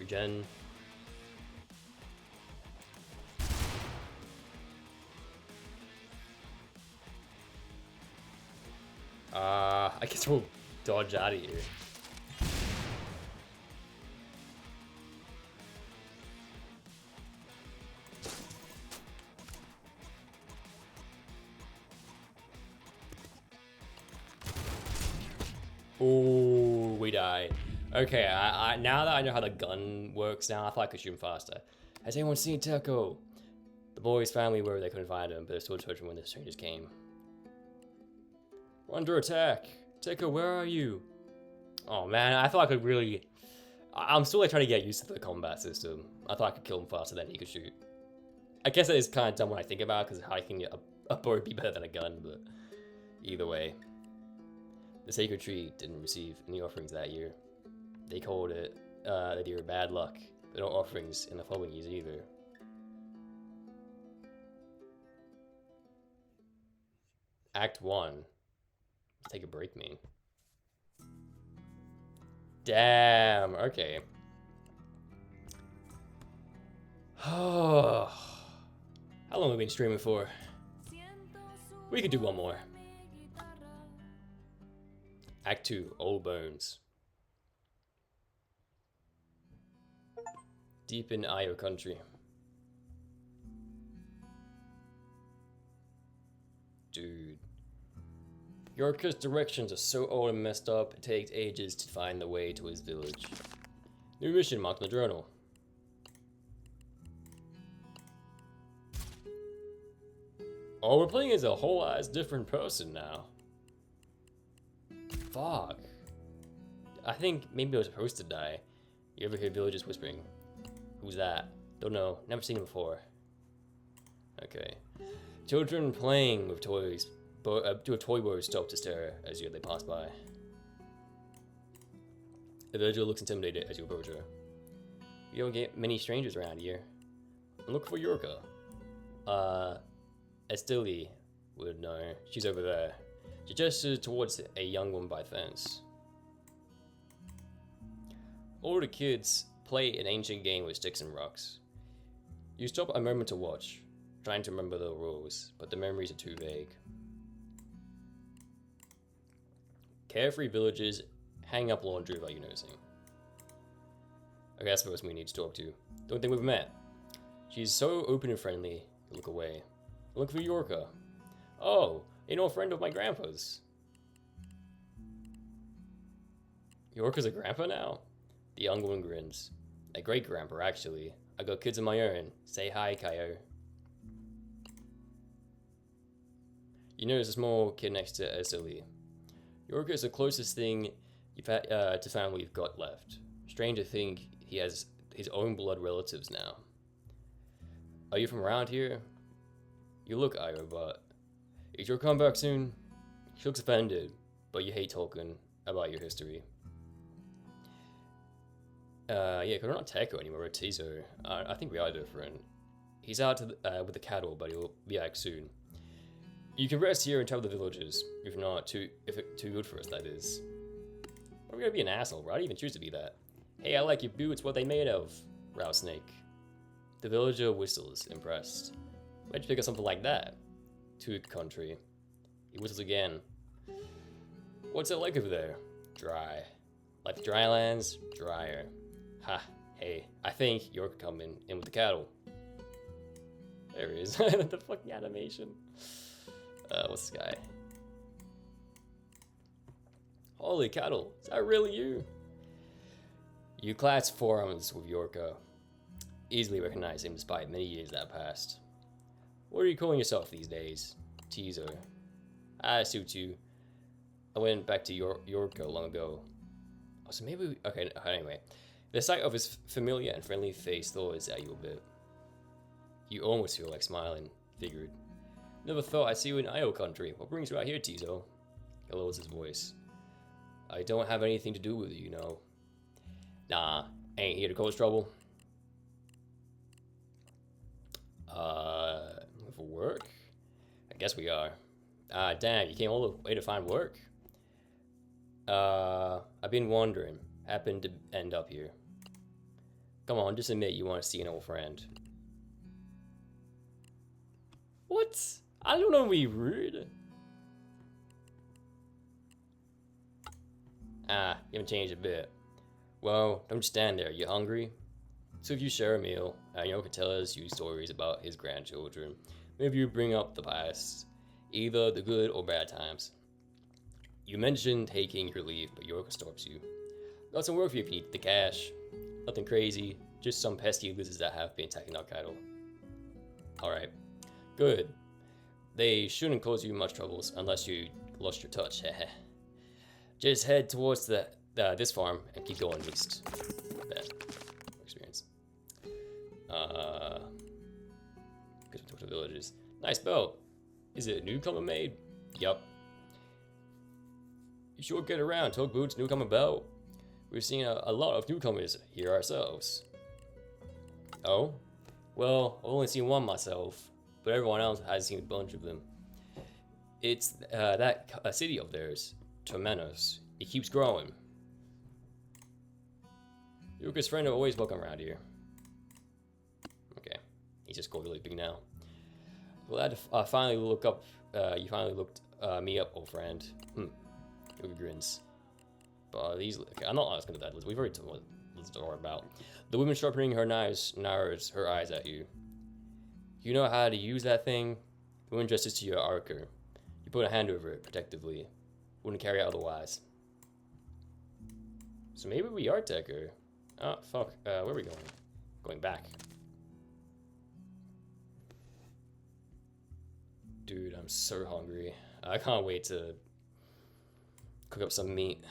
Regen. I guess we'll dodge out of here. Ooh, we died. Okay, now that I know how the gun works now, I thought I could shoot him faster. Has anyone seen Teco? The boy's family were they couldn't find him, but they're still searching when the strangers came. We're under attack. Teco, where are you? Oh man, I thought I could really... I'm still like trying to get used to the combat system. I thought I could kill him faster than he could shoot. I guess that is kind of dumb when I think about it, because how can a bow be better than a gun, but either way. The sacred tree didn't receive any offerings that year. They called it the year of bad luck, but no offerings in the following years either. Act 1. Let's take a break, me. Damn, okay. How long have we been streaming for? We could do one more. Act 2, Old Bones. Deep in Io country. Dude. Yorka's directions are so old and messed up, it takes ages to find the way to his village. New mission marked in the journal. Oh, we're playing as a whole ass different person now. Fuck. I think maybe I was supposed to die. You ever hear villagers whispering? Who's that? Don't know. Never seen him before. Okay. Children playing with toys. Toy boys stop to stare as they pass by. The villager looks intimidated as you approach her. You don't get many strangers around here. I'm looking for Yorka. Estili would know. She's over there. She gestures towards a young woman by the fence. Older kids play an ancient game with sticks and rocks. You stop a moment to watch, trying to remember the rules, but the memories are too vague. Carefree villagers hang up laundry without you noticing. Okay, that's the person we need to talk to. Don't think we've met. She's so open and friendly, you look away. Look for Yorka. Oh, an old friend of my grandpa's. Yorka's a grandpa now? The young woman grins. A great grandpa, actually. I got kids of my own. Say hi, Kaio. You notice a small kid next to Esili. Yorka is the closest thing you've had to family you've got left. Strange to think he has his own blood relatives now. Are you from around here? You look Io, but is your come back soon? She looks offended, but you hate talking about your history. Yeah, because we're not Teco anymore, we're Tizo. I think we are different. He's out with the cattle, but he'll be back soon. You can rest here and tell the villagers, if it's too good for us, that is. We're gonna be an asshole, right? I didn't even choose to be that. Hey, I like your boots, what they made of? Rattlesnake. The villager whistles, impressed. Where'd you pick up something like that? To country. He whistles again. What's it like over there? Dry. Like the dry lands, drier. Ha, hey, I think you're coming in with the cattle. There he is. The fucking animation. What's this guy? Holy cattle, is that really you? You clasp forearms with Yorka. Easily recognize him despite many years that passed. What are you calling yourself these days? Teaser. I suit you. I went back to Yorka long ago. Oh, so maybe okay, anyway. The sight of his familiar and friendly face thaws at you a bit. You almost feel like smiling, figured. Never thought I'd see you in Io country. What brings you out here, Tizo? He lowers his voice. I don't have anything to do with you, you know. Nah, ain't here to cause trouble. For work? I guess we are. Damn, you came all the way to find work? I've been wondering. Happened to end up here. Come on, just admit you want to see an old friend. What? I don't know to be rude. Ah, you haven't changed a bit. Well, don't stand there. You hungry? So if you share a meal, Arco could tell us you stories about his grandchildren. Maybe you bring up the past, either the good or bad times. You mentioned taking your leave, but Arco stops you. Got some work for you if you need the cash. Nothing crazy, just some pesky lizards that have been attacking our cattle. Alright, good. They shouldn't cause you much troubles unless you lost your touch. Just head towards this farm and keep going east. Bad experience. Because we talked to villages. Nice belt. Is it a newcomer made? Yup. You sure get around, Tug Boots, newcomer belt. We've seen a lot of newcomers here ourselves. Oh? Well, I've only seen one myself, but everyone else has seen a bunch of them. It's that city of theirs, Tormentos. It keeps growing. Yuka's friend are always welcome around here. Okay, he's just got really big now. Glad to finally look up. You finally looked me up, old friend. Yuka grins. But these, okay, I'm not asking about that. We've already told what this is all about. The woman sharpening her knives narrows her eyes at you. You know how to use that thing? The woman gestures to your Arco. You put a hand over it protectively. Wouldn't carry out otherwise. So maybe we are Tekker. Oh, fuck. Where are we going? Going back. Dude, I'm so hungry. I can't wait to cook up some meat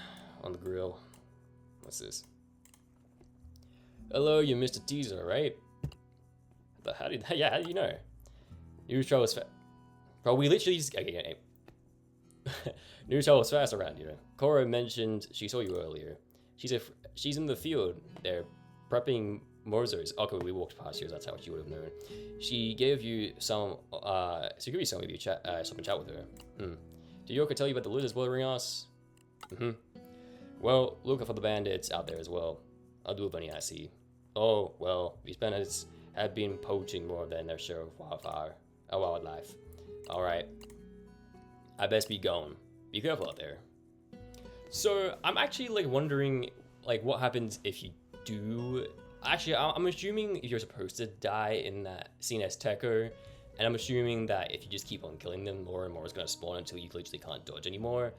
on the grill. What's this? Hello, you Mr. Teaser, right? How did you know? News travel is fast. Bro, we literally just... Okay. News travel is fast around here. Cora mentioned she saw you earlier. She's in the field. They're prepping morsels. Okay, we walked past you. That's how she would have known. She gave you some. She gave you some of you chat. Stop and chat with her. Did Yoka tell you about the lizards bothering us? Well, look for the bandits out there as well. I'll do with any I see. Oh well, these bandits have been poaching more than their share of wildlife. All right, I best be going. Be careful out there. So I'm actually like wondering like what happens if you do. Actually, I'm assuming you're supposed to die in that scene as Tekker, and I'm assuming that if you just keep on killing them, more and more is gonna spawn until you literally can't dodge anymore.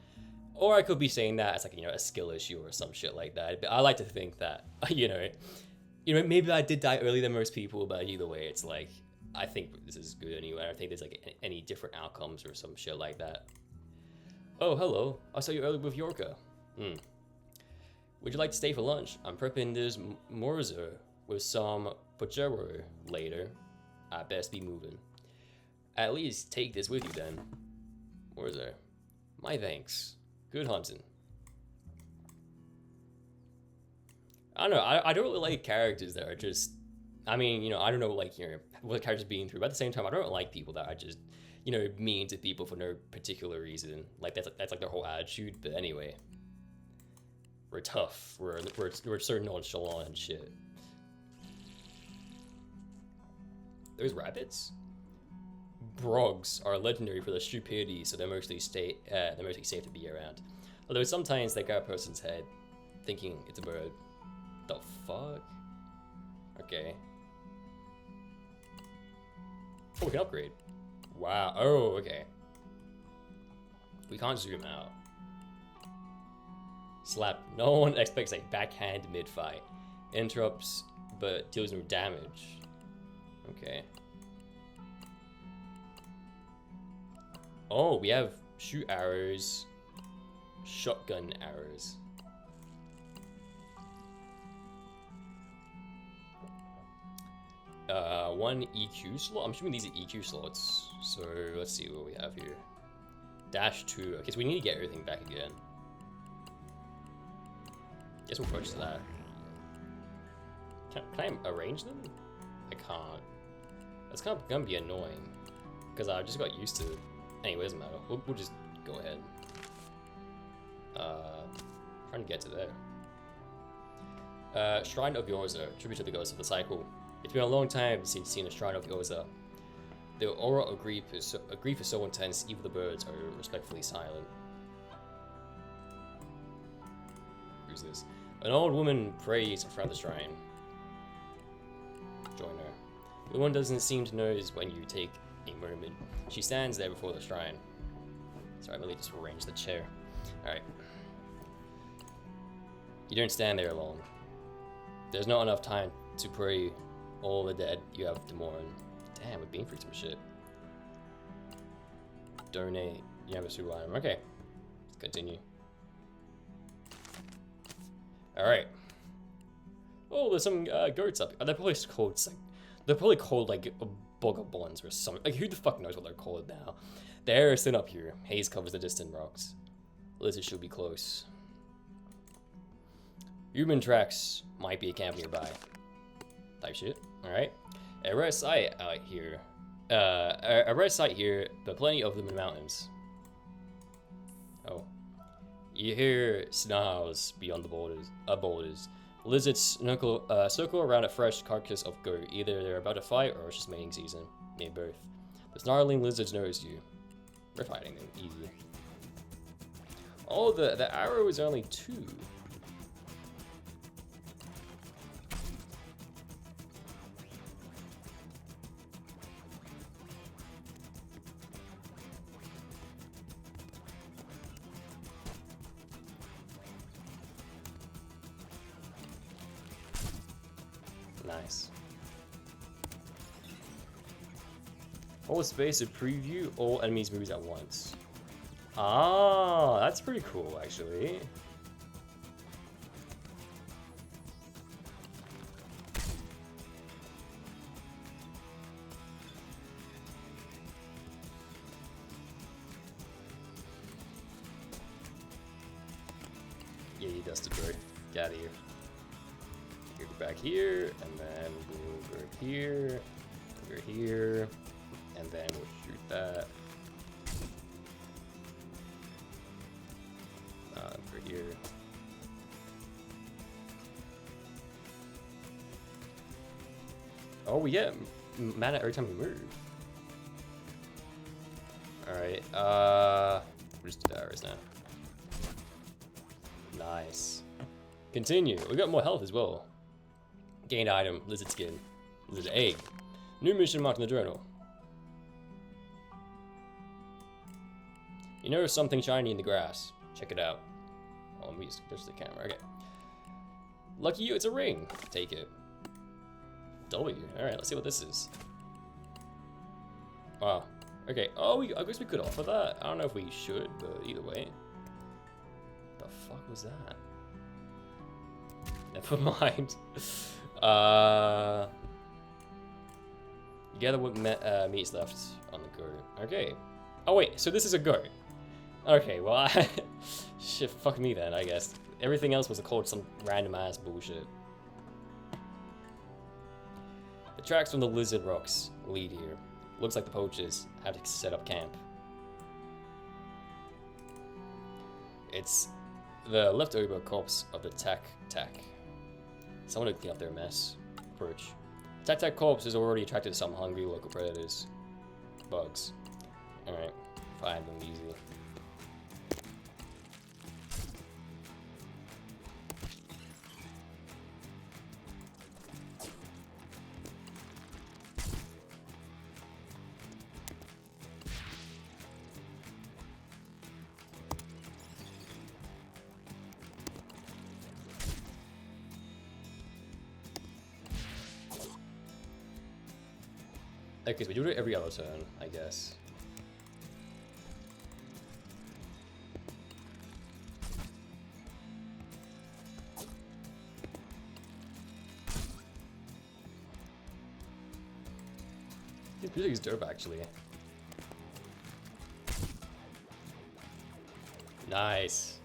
Or I could be saying that as like a skill issue or some shit like that. But I like to think that you know maybe I did die earlier than most people, but either way, it's like I think this is good anyway. I don't think there's like any different outcomes or some shit like that. Oh, hello. I saw you earlier with Yorka. Would you like to stay for lunch? I'm prepping this morzer with some pochero later. I best be moving. At least take this with you then. Morzer. My thanks. Good hunting. I don't know. I don't really like characters that are just... I mean, I don't know, like, what characters being through. But at the same time, I don't like people that are just, mean to people for no particular reason. Like, that's like their whole attitude. But anyway. We're tough. We're so nonchalant and shit. Those rabbits? Brogs are legendary for their stupidity, so they're mostly safe to be around. Although sometimes they grab a person's head, thinking it's a bird. The fuck? Okay. Oh, we can upgrade. Wow. Oh, okay. We can't zoom out. Slap. No one expects a backhand mid-fight. Interrupts, but deals no damage. Okay. Oh, we have shoot arrows, shotgun arrows. One EQ slot. I'm assuming these are EQ slots. So let's see what we have here. -2. Okay, so we need to get everything back again. Guess we'll purchase that. Can I arrange them? I can't. That's kind of gonna be annoying because I just got used to it. Anyway, it doesn't matter. We'll just go ahead. Trying to get to there. Shrine of Yoza, tribute to the ghost of the cycle. It's been a long time since you've seen a Shrine of Yoza. The aura of grief is so intense, even the birds are respectfully silent. Who's this? An old woman prays in front of the shrine. Join her. The woman doesn't seem to notice when you take a moment. She stands there before the shrine. Sorry, let me just arrange the chair. Alright. You don't stand there alone. There's not enough time to pray all the dead you have to mourn. Damn, we're being through some shit. Donate. You have a suit item. Okay. Let's continue. Alright. Oh, there's some goats up. They're probably called like bogabons or something. Like, who the fuck knows what they're called now? They're still up here. Haze covers the distant rocks. Lizard should be close. Human tracks might be a camp nearby. Type shit. Alright. A rare sight out here. A rare sight here, but plenty of them in the mountains. Oh. You hear snarls beyond the boulders. Lizards circle around a fresh carcass of goat. Either they're about to fight or it's just mating season. Maybe both. The snarling lizards notice you. We're fighting them. Easy. Oh, the arrow is only 2. Nice. Hold space to preview all enemies' moves at once. Ah, that's pretty cool, actually. Yeah, he does the bird. Get out of here. Go back here, and then we'll go here, go here, and then we'll shoot that. For here. Oh, we get mana every time we move. Alright, we'll just do the arrows now. Nice. Continue. We got more health as well. Gained item, lizard skin, lizard egg. New mission marked in the journal. You notice something shiny in the grass. Check it out. Oh, let me just touch the camera. Okay. Lucky you, it's a ring. Take it. W. Alright, let's see what this is. Wow. Okay. Oh, I guess we could offer that. I don't know if we should, but either way. The fuck was that? Never mind. Gather what meat's left on the goat. Okay. Oh wait, so this is a goat. Okay, well, shit, fuck me then, I guess. Everything else was called some random ass bullshit. The tracks from the lizard rocks lead here. Looks like the poachers have to set up camp. It's the leftover corpse of the tac. Someone to clean up their mess. Approach. Tac corpse has already attracted some hungry local predators. Bugs. Alright, find them easy. Okay, so we do it every other turn, I guess. This music is dope, actually. Nice.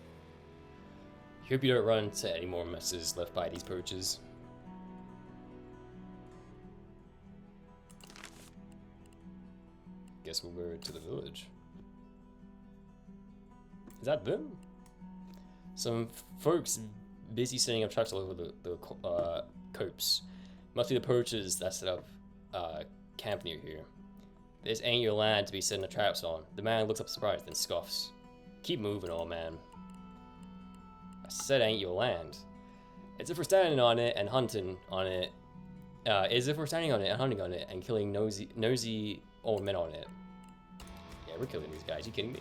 Hope you don't run into any more messes left by these poachers. Guess we'll go to the village. Is that them? Some folks busy setting up traps all over the copse. Must be the poachers that set up camp near here. This ain't your land to be setting the traps on. The man looks up surprised, then scoffs. Keep moving, old man. I said ain't your land. As if we're standing on it and hunting on it. As if we're standing on it and hunting on it and killing nosy old men on it. Yeah, we're killing these guys. You kidding me?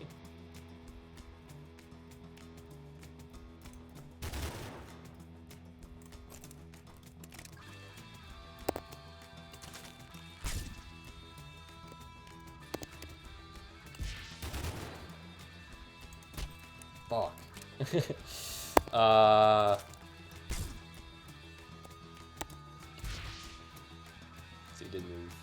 Fuck. So he did move.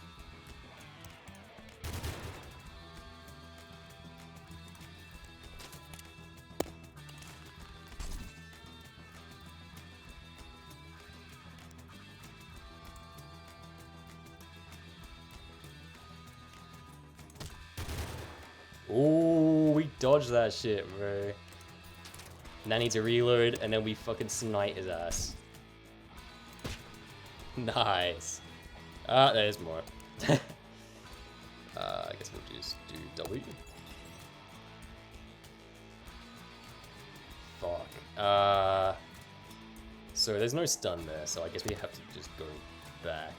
Ooh, we dodged that shit, bro. Now I need to reload, and then we fucking smite his ass. Nice. There's more. I guess we'll just do W. Fuck. So there's no stun there, so I guess we have to just go back.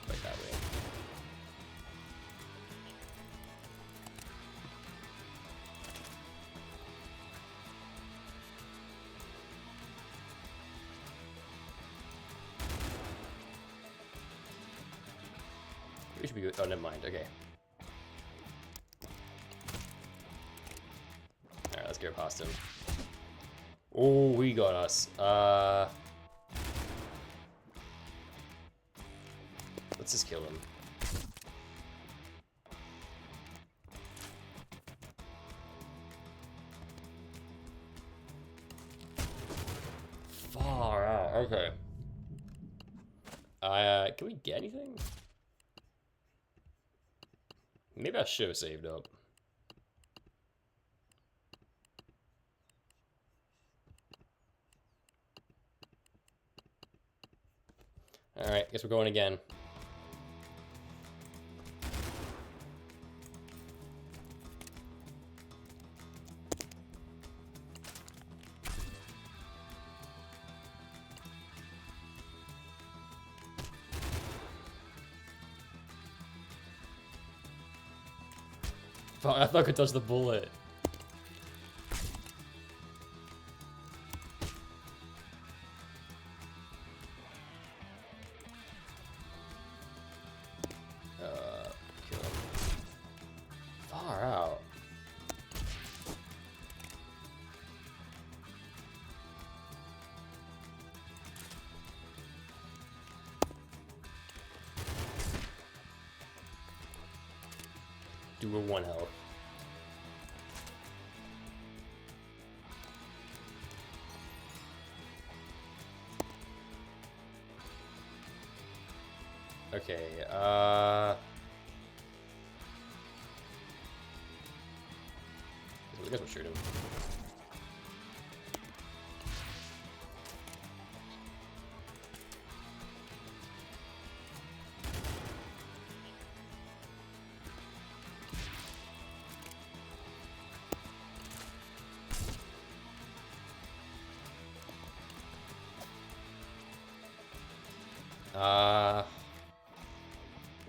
Like that way. We should be good. Oh, never mind. Okay. Alright, let's go past him. Oh, he got us. Let's just kill him. Far out. Okay. Can we get anything? Maybe I should have saved up. Alright, guess we're going again. Fuck, I thought I could dodge the bullet. Kill him. Far out. Do a 1 health. Okay, I guess we'll shoot him.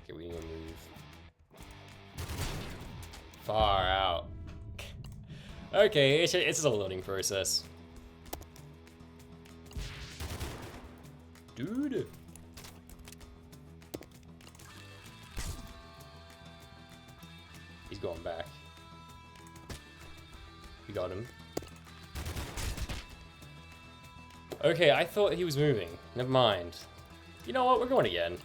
Okay, we need to move far out. Okay, it's a loading process. Dude. He's going back. We got him. Okay, I thought he was moving. Never mind. You know what? We're going again.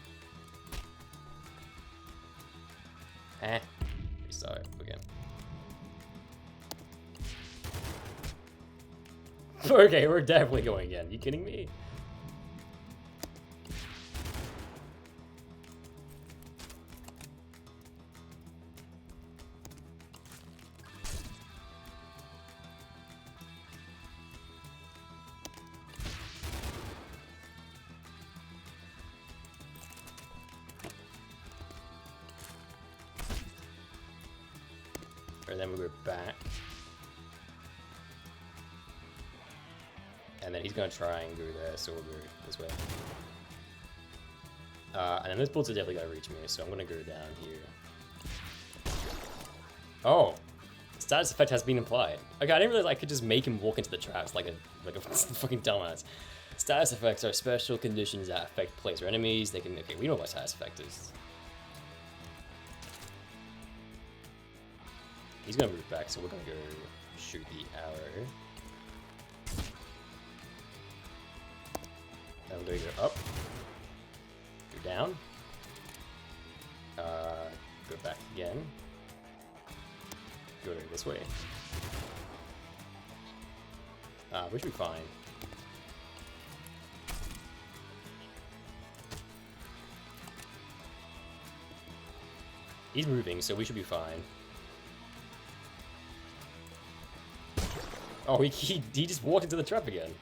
Restart again. Okay, we're definitely going again. You kidding me? and then we go back. And then he's gonna try and go there, so we'll go this way. And then this bullets are definitely gonna reach me, so I'm gonna go down here. Oh! Status effect has been applied. Okay, I didn't realize I could just make him walk into the traps like a fucking dumbass. Status effects are special conditions that affect players or enemies. They can, okay, we know what status effect is. He's gonna move back, so we're gonna go shoot the arrow. And we're gonna go up. Go down. Go back again. Go this way. We should be fine. He's moving, so we should be fine. Oh, he just walked into the trap again.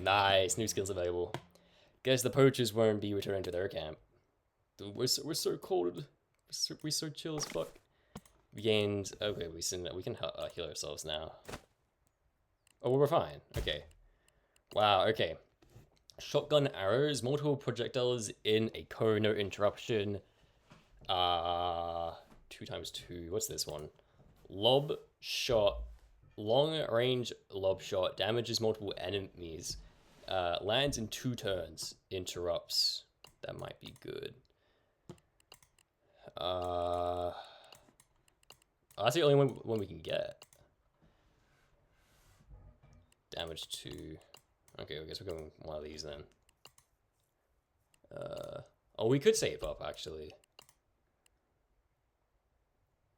Nice, new skills available. Guess the poachers won't be returning to their camp. Dude, we're so cold. We're so chill as fuck. We gained. Okay, we can heal ourselves now. Oh, well, we're fine. Okay. Wow. Okay. Shotgun arrows, multiple projectiles in a cone, no interruption. 2x2. What's this one? Lob shot. Long range lob shot damages multiple enemies. Lands in 2 turns. Interrupts. That might be good. That's the only one we can get. Damage 2. Okay, I guess we're going one of these then. Oh, we could save up actually.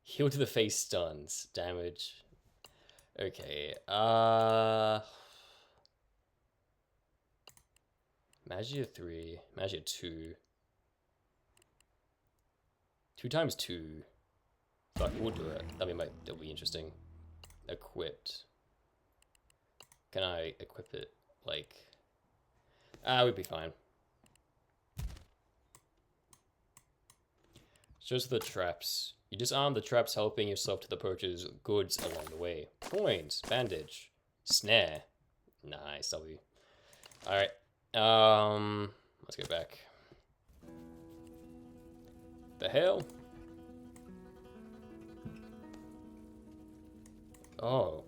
Heal to the face stuns. Damage. Okay. Magia 3. Magia 2. 2x2. Fuck, we'll do it. That'll be interesting. Equipped. Can I equip it? Like, we'd be fine. Shows the traps. You disarm the traps, helping yourself to the poacher's goods along the way. Coins, bandage, snare. Nice, W. Alright. Let's go back. The hell? Oh.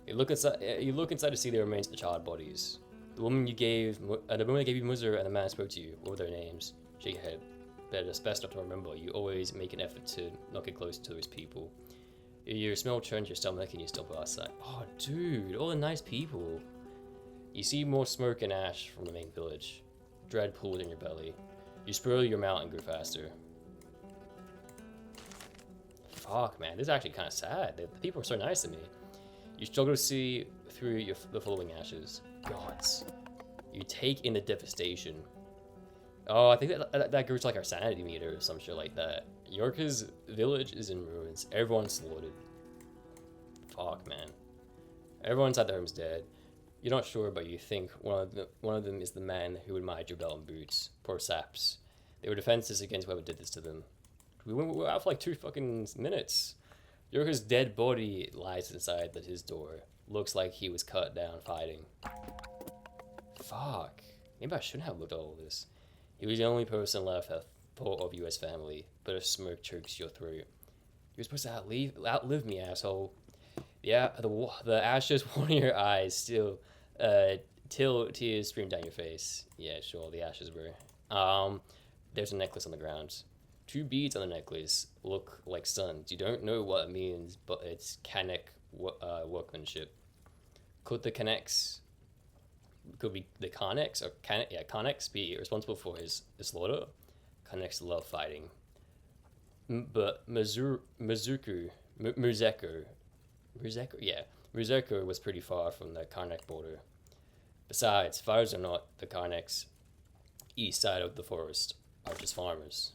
You look inside to see the remains of the child bodies. The woman gave you Muzzer and the man spoke to you. What were their names? Shake your head. But it's best not to remember. You always make an effort to not get close to those people. Your smell turns your stomach and you still pass outside. Oh, dude, all the nice people. You see more smoke and ash from the main village. Dread pulls in your belly. You spur your mount and go faster. Fuck, man, this is actually kind of sad. The people are so nice to me. You struggle to see through the following ashes. Gods. You take in the devastation. Oh, I think that goes like our sanity meter or some shit like that. Yorka's village is in ruins. Everyone's slaughtered. Fuck, man. Everyone inside the home's dead. You're not sure, but you think one of them is the man who admired your belt and boots. Poor saps. They were defenseless against whoever did this to them. We were out for like 2 fucking minutes. Yorka's dead body lies inside his door. Looks like he was cut down fighting. Fuck. Maybe I shouldn't have looked at all this. He was the only person left that thought of you as family, but a smirk chokes your throat. You're supposed to outlive me, asshole. Yeah, the ashes water your eyes still, till tears stream down your face. Yeah, sure, the ashes were. There's a necklace on the ground. 2 beads on the necklace look like suns. You don't know what it means, but it's Kanek workmanship. Could the Kaneks... Could be the Kaneks, or Kaneks be responsible for his slaughter? Kaneks love fighting. But Muzeko was pretty far from the Karnak border. Besides, fires are not the Karnak's east side of the forest, are just farmers.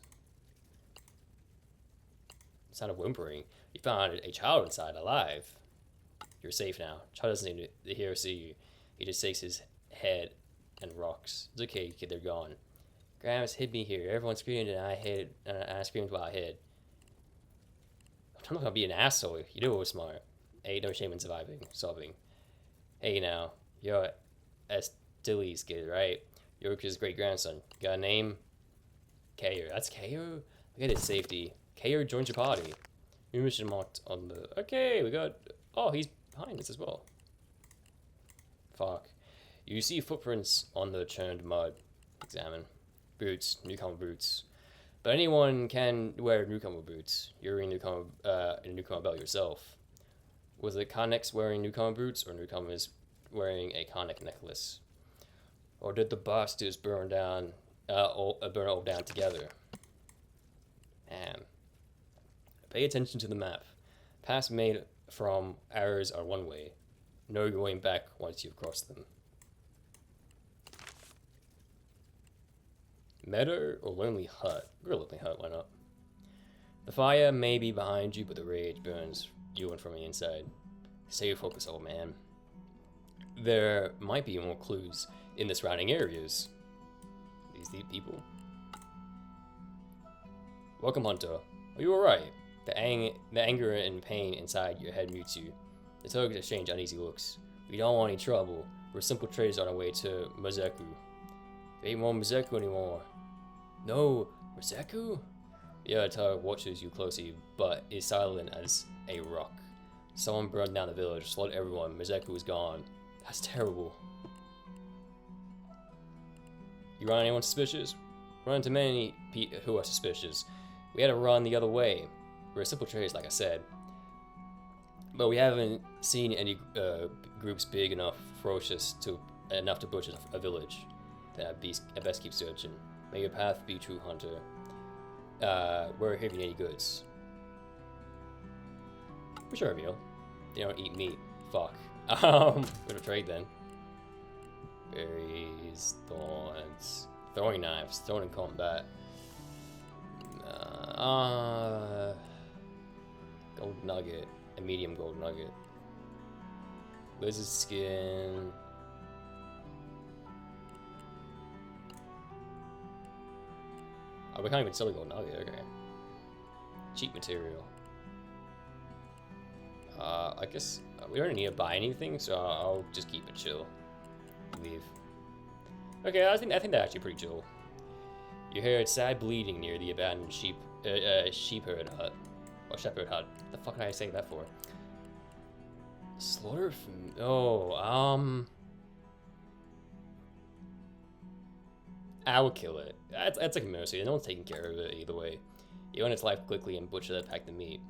Sound of whimpering. You found a child inside, alive. You're safe now. Child doesn't need to hear or see you. He just shakes his head and rocks. It's okay, kid, they're gone. Grandma's hid me here. Everyone screamed and I screamed while I hid. I'm not gonna be an asshole. You know we're smart. Ain't no shame in surviving. Solving. Hey now, you're Estilly's kid, right? York's great grandson. Got a name? Kayer. That's Kayer? Look at his safety. Kayer joins your party. New mission marked on the... Okay, we got... Oh, he's behind us as well. Fuck. You see footprints on the churned mud. Examine. Boots. Newcomer boots. But anyone can wear newcomer boots. You're wearing a newcomer belt yourself. Was it Connex wearing newcomer boots, or newcomers wearing a Connex necklace? Or did the bastards burn all down together? Man. Pay attention to the map. Paths made from arrows are one way. No going back once you've crossed them. Meadow or lonely hut? We're a lonely hut, why not? The fire may be behind you, but the rage burns you in from the inside. Stay focused, old man. There might be more clues in the surrounding areas. These people. Welcome, Hunter. Are you alright? The anger and pain inside your head mutes you. The tugs exchange uneasy looks. We don't want any trouble. We're simple traders on our way to Mazeku. There ain't more Mazeku anymore. No, Mazeku? The other tug watches you closely, but is silent as a rock. Someone burned down the village, slaughtered everyone. Mazeku is gone. That's terrible. You run anyone suspicious? Run into many people who are suspicious. We had to run the other way. We're simple traders, like I said. But we haven't seen any groups big enough, ferocious enough to butcher a village. Then I best keep searching. May your path be true, Hunter. We're here if you need any goods. For sure, Emil. They don't eat meat. Fuck. We'll trade then. Berries, thorns, throwing knives, thrown in combat. Gold nugget, a medium gold nugget. Lizard skin. Oh, we can't even sell a gold nugget, okay. Cheap material. I guess we don't need to buy anything, so I'll just keep it chill. Leave. Okay, I think they're actually pretty chill. You heard sad bleeding near the abandoned shepherd hut. Or shepherd hut. What the fuck did I say that for? Slaughter from... Oh, I will kill it. That's like a mercy. No one's taking care of it either way. You end its life quickly and butcher that pack the meat.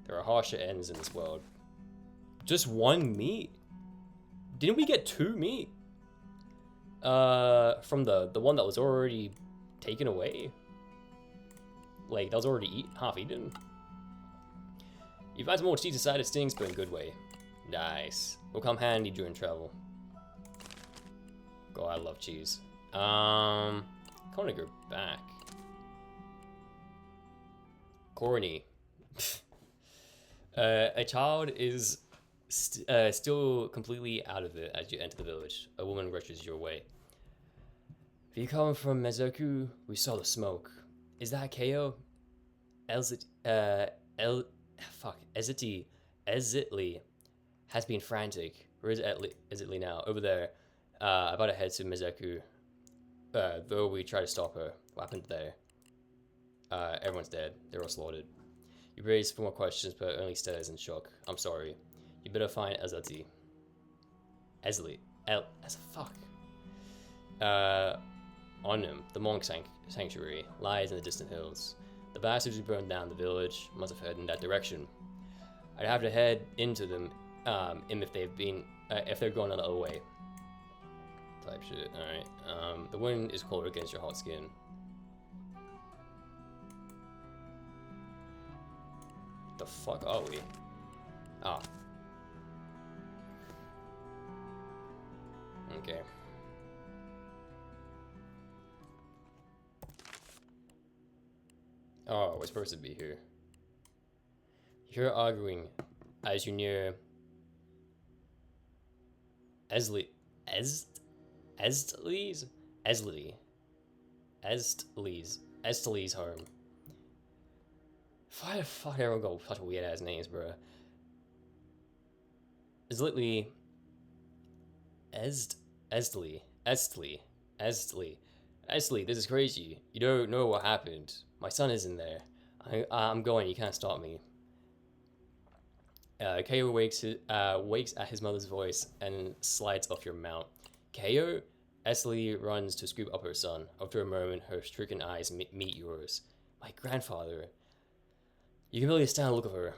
There are harsher ends in this world. Just one meat? Didn't we get 2 meat? From the one that was already taken away? Like, that was already half eaten? You find some more cheese inside it stings, but in a good way. Nice. Will come handy during travel. God, I love cheese. I want to go back. Corny. A child is still completely out of it as you enter the village. A woman rushes your way. If you come from Mezoku, we saw the smoke. Is that KO? Ezitli has been frantic. Where is Ezitli now? Over there. About to head to Mezoku. Though we try to stop her. What happened there? Everyone's dead. They're all slaughtered. You raise 4 more questions, but only stares in shock. I'm sorry. You better find Ezitli. As a fuck. On him, the monk sanctuary lies in the distant hills. The bastards who burned down the village must have headed in that direction. I'd have to head into them, if they're going another way. Type shit. All right. The wind is cold against your hot skin. The fuck are we? Ah. Okay. Oh, we're supposed to be here. You're arguing as you near Estli's home. Why the fuck everyone go such weird ass names, bro? It's literally Estley. Estley, this is crazy. You don't know what happened. My son is in there. I'm going. You can't stop me. Ko wakes at his mother's voice and slides off your mount. Ko? Estley runs to scoop up her son. After a moment, her stricken eyes meet yours. My grandfather. You can barely stand the look of her.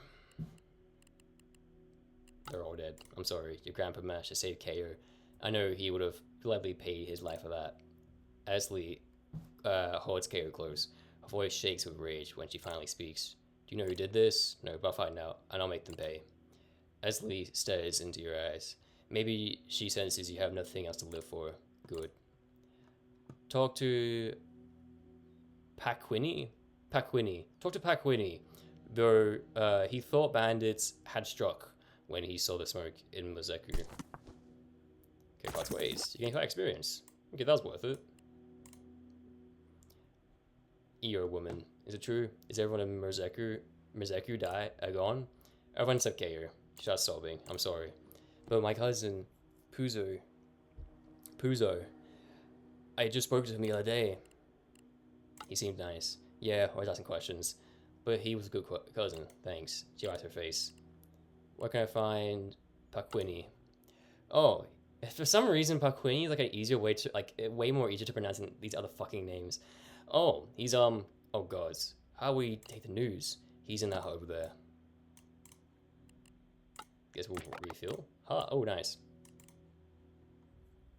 They're all dead. I'm sorry. Your grandpa managed to save Ko. I know he would have gladly paid his life for that. Estley holds Ko close. Her voice shakes with rage when she finally speaks. Do you know who did this? No, but I'll find out, and I'll make them pay. Estley stares into your eyes. Maybe she senses you have nothing else to live for. Good. Talk to Paquini? Talk to Paquini. Though he thought bandits had struck when he saw the smoke in Mozeku. Okay, parts ways. You gain 5 experience. Okay, that was worth it. Eo woman. Is it true? Is everyone in Mozeku gone? Everyone except Kair. She starts sobbing. I'm sorry. But my cousin, Puzo. I just spoke to him the other day. He seemed nice. Yeah, always asking questions. But he was a good cousin. Thanks. She wipes her face. Where can I find Paquini? Oh, for some reason Paquini is like an easier way to, like, way more easier to pronounce than these other fucking names. Oh, he's oh gods. How we take the news? He's in that hut over there. Guess we'll refill. Huh, oh nice.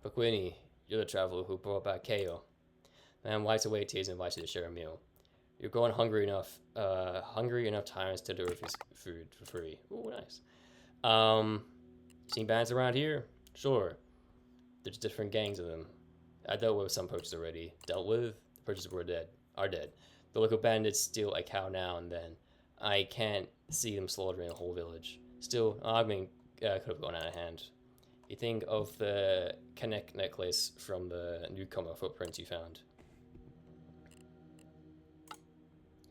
Paquini, you're the traveler who brought back Ko. Man wipes away tears and invites you to share a meal. You're going hungry enough times to deliver his food for free. Ooh, nice. Seen bands around here? Sure. There's different gangs of them. I dealt with some poachers already. The poachers are dead. The local bandits steal a cow now and then. I can't see them slaughtering the whole village. Still, arguing could have gone out of hand. You think of the Connect necklace from the newcomer footprints you found.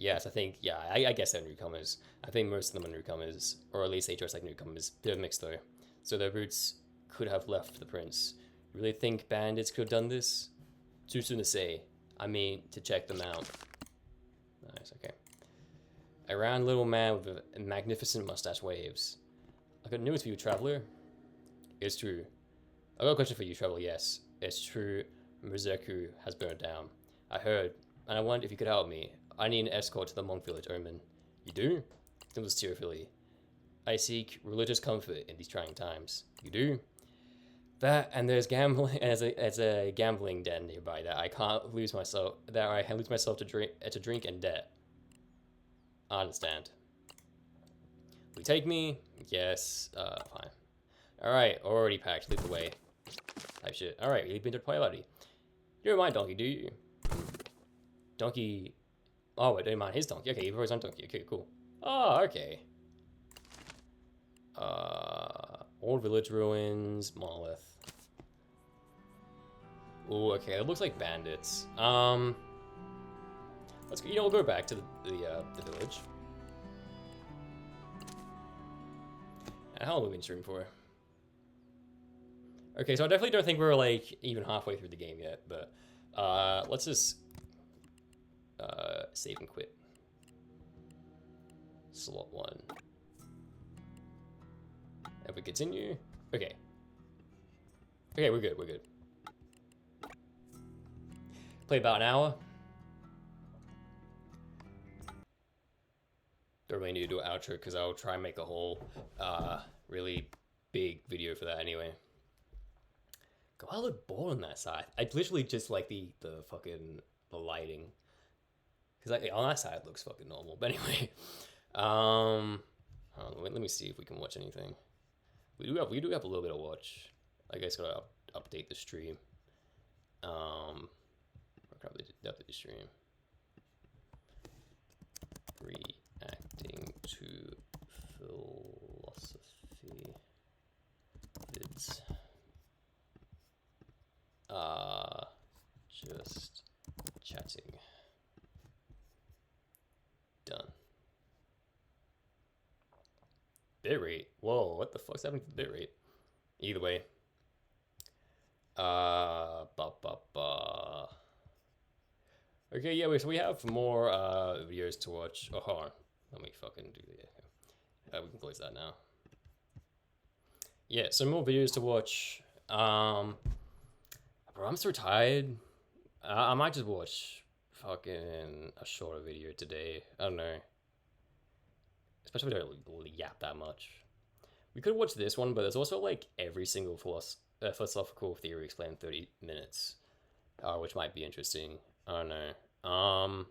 Yes, I think, yeah, I guess they're newcomers. I think most of them are newcomers, or at least they dress like newcomers. They're mixed though. So their boots could have left the prints. You really think bandits could have done this? Too soon to say. I mean, to check them out. Nice, okay. A round little man with a magnificent mustache waves. I got news for you, traveler. It's true. I got a question for you, traveler, yes. It's true, Mirzurku has burned down. I heard, and I wondered if you could help me. I need an escort to the monk village, Omen. You do? Dimples tearfully. I seek religious comfort in these trying times. You do? That, and there's gambling, as a gambling den nearby that I can't lose myself, to drink and debt. I understand. Will you take me? Yes, fine. Alright, already packed, lead the way. Type shit. Alright, you've been to Twilighty. You don't mind Donkey, do you? Donkey... Oh, wait, don't mind his donkey. Okay, you've always on donkey. Okay, cool. Oh, okay. Old village ruins, monolith. Ooh, okay, it looks like bandits. Let's go, we'll go back to the village. And how long have we been streaming for? Okay, so I definitely don't think we're like even halfway through the game yet, but let's just save and quit. Slot 1. If we continue, okay. Okay, we're good. Play about an hour. Don't really need to do an outro because I'll try and make a whole really big video for that anyway. God, I look bored on that side. I literally just like the fucking the lighting. Because like on that side it looks fucking normal. But anyway. Let me see if we can watch anything. We do have a little bit of watch. I guess gotta update the stream. Probably update the stream. Reacting to philosophy vids. Just chatting. Done. bitrate. Whoa, what the fuck's happening to the bitrate? Either way. Okay, yeah, so we have more videos to watch. Oh, hold on. Let me fucking do that. We can close that now. Yeah, some more videos to watch. Bro, I'm so tired. I might just watch fucking a shorter video today. I don't know. Especially if I don't yap that much. We could watch this one, but there's also like every single philosophical theory explained in 30 minutes, which might be interesting. I don't know.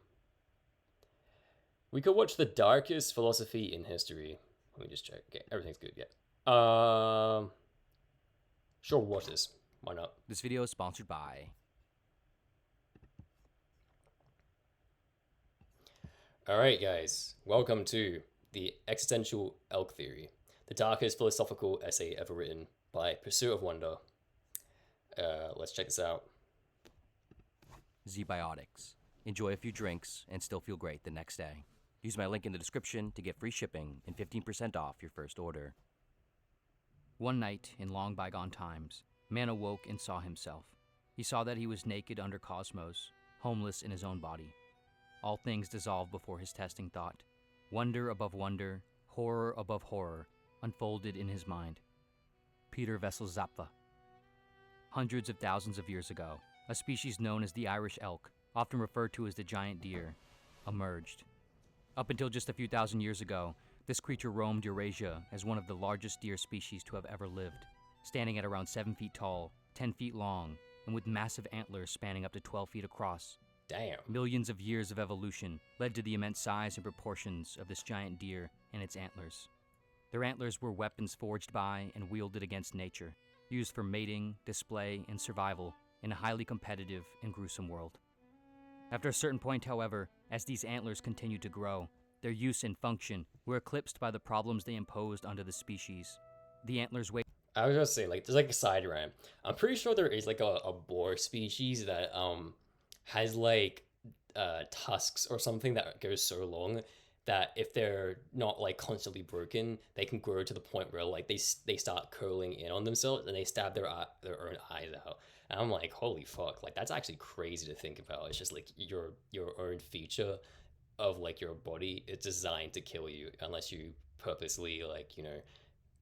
We could watch the darkest philosophy in history. Let me just check. Okay, everything's good. Yeah. Sure, watch this. Why not? This video is sponsored by. All right, guys. Welcome to the existential elk theory, the darkest philosophical essay ever written by Pursuit of Wonder. Let's check this out. Z-Biotics. Enjoy a few drinks and still feel great the next day. Use my link in the description to get free shipping and 15% off your first order. One night in long bygone times, man awoke and saw himself. He saw that he was naked under cosmos, homeless in his own body. All things dissolved before his testing thought. Wonder above wonder, horror above horror, unfolded in his mind. Peter Vesselzapfa. Hundreds of thousands of years ago, a species known as the Irish elk, often referred to as the giant deer, emerged. Up until just a few thousand years ago, this creature roamed Eurasia as one of the largest deer species to have ever lived, standing at around 7 feet tall, 10 feet long, and with massive antlers spanning up to 12 feet across. Damn. Millions of years of evolution led to the immense size and proportions of this giant deer and its antlers. Their antlers were weapons forged by and wielded against nature, used for mating, display, and survival in a highly competitive and gruesome world. After a certain point, however, as these antlers continued to grow, their use and function were eclipsed by the problems they imposed onto the species. The antlers weighed. I was gonna say, like, there's like a side rant. I'm pretty sure there is like a boar species that has like tusks or something that goes so long that if they're not like constantly broken, they can grow to the point where like they start curling in on themselves and they stab their own eyes out. And I'm like, holy fuck, like that's actually crazy to think about. It's just like your own feature of like your body is designed to kill you unless you purposely like, you know,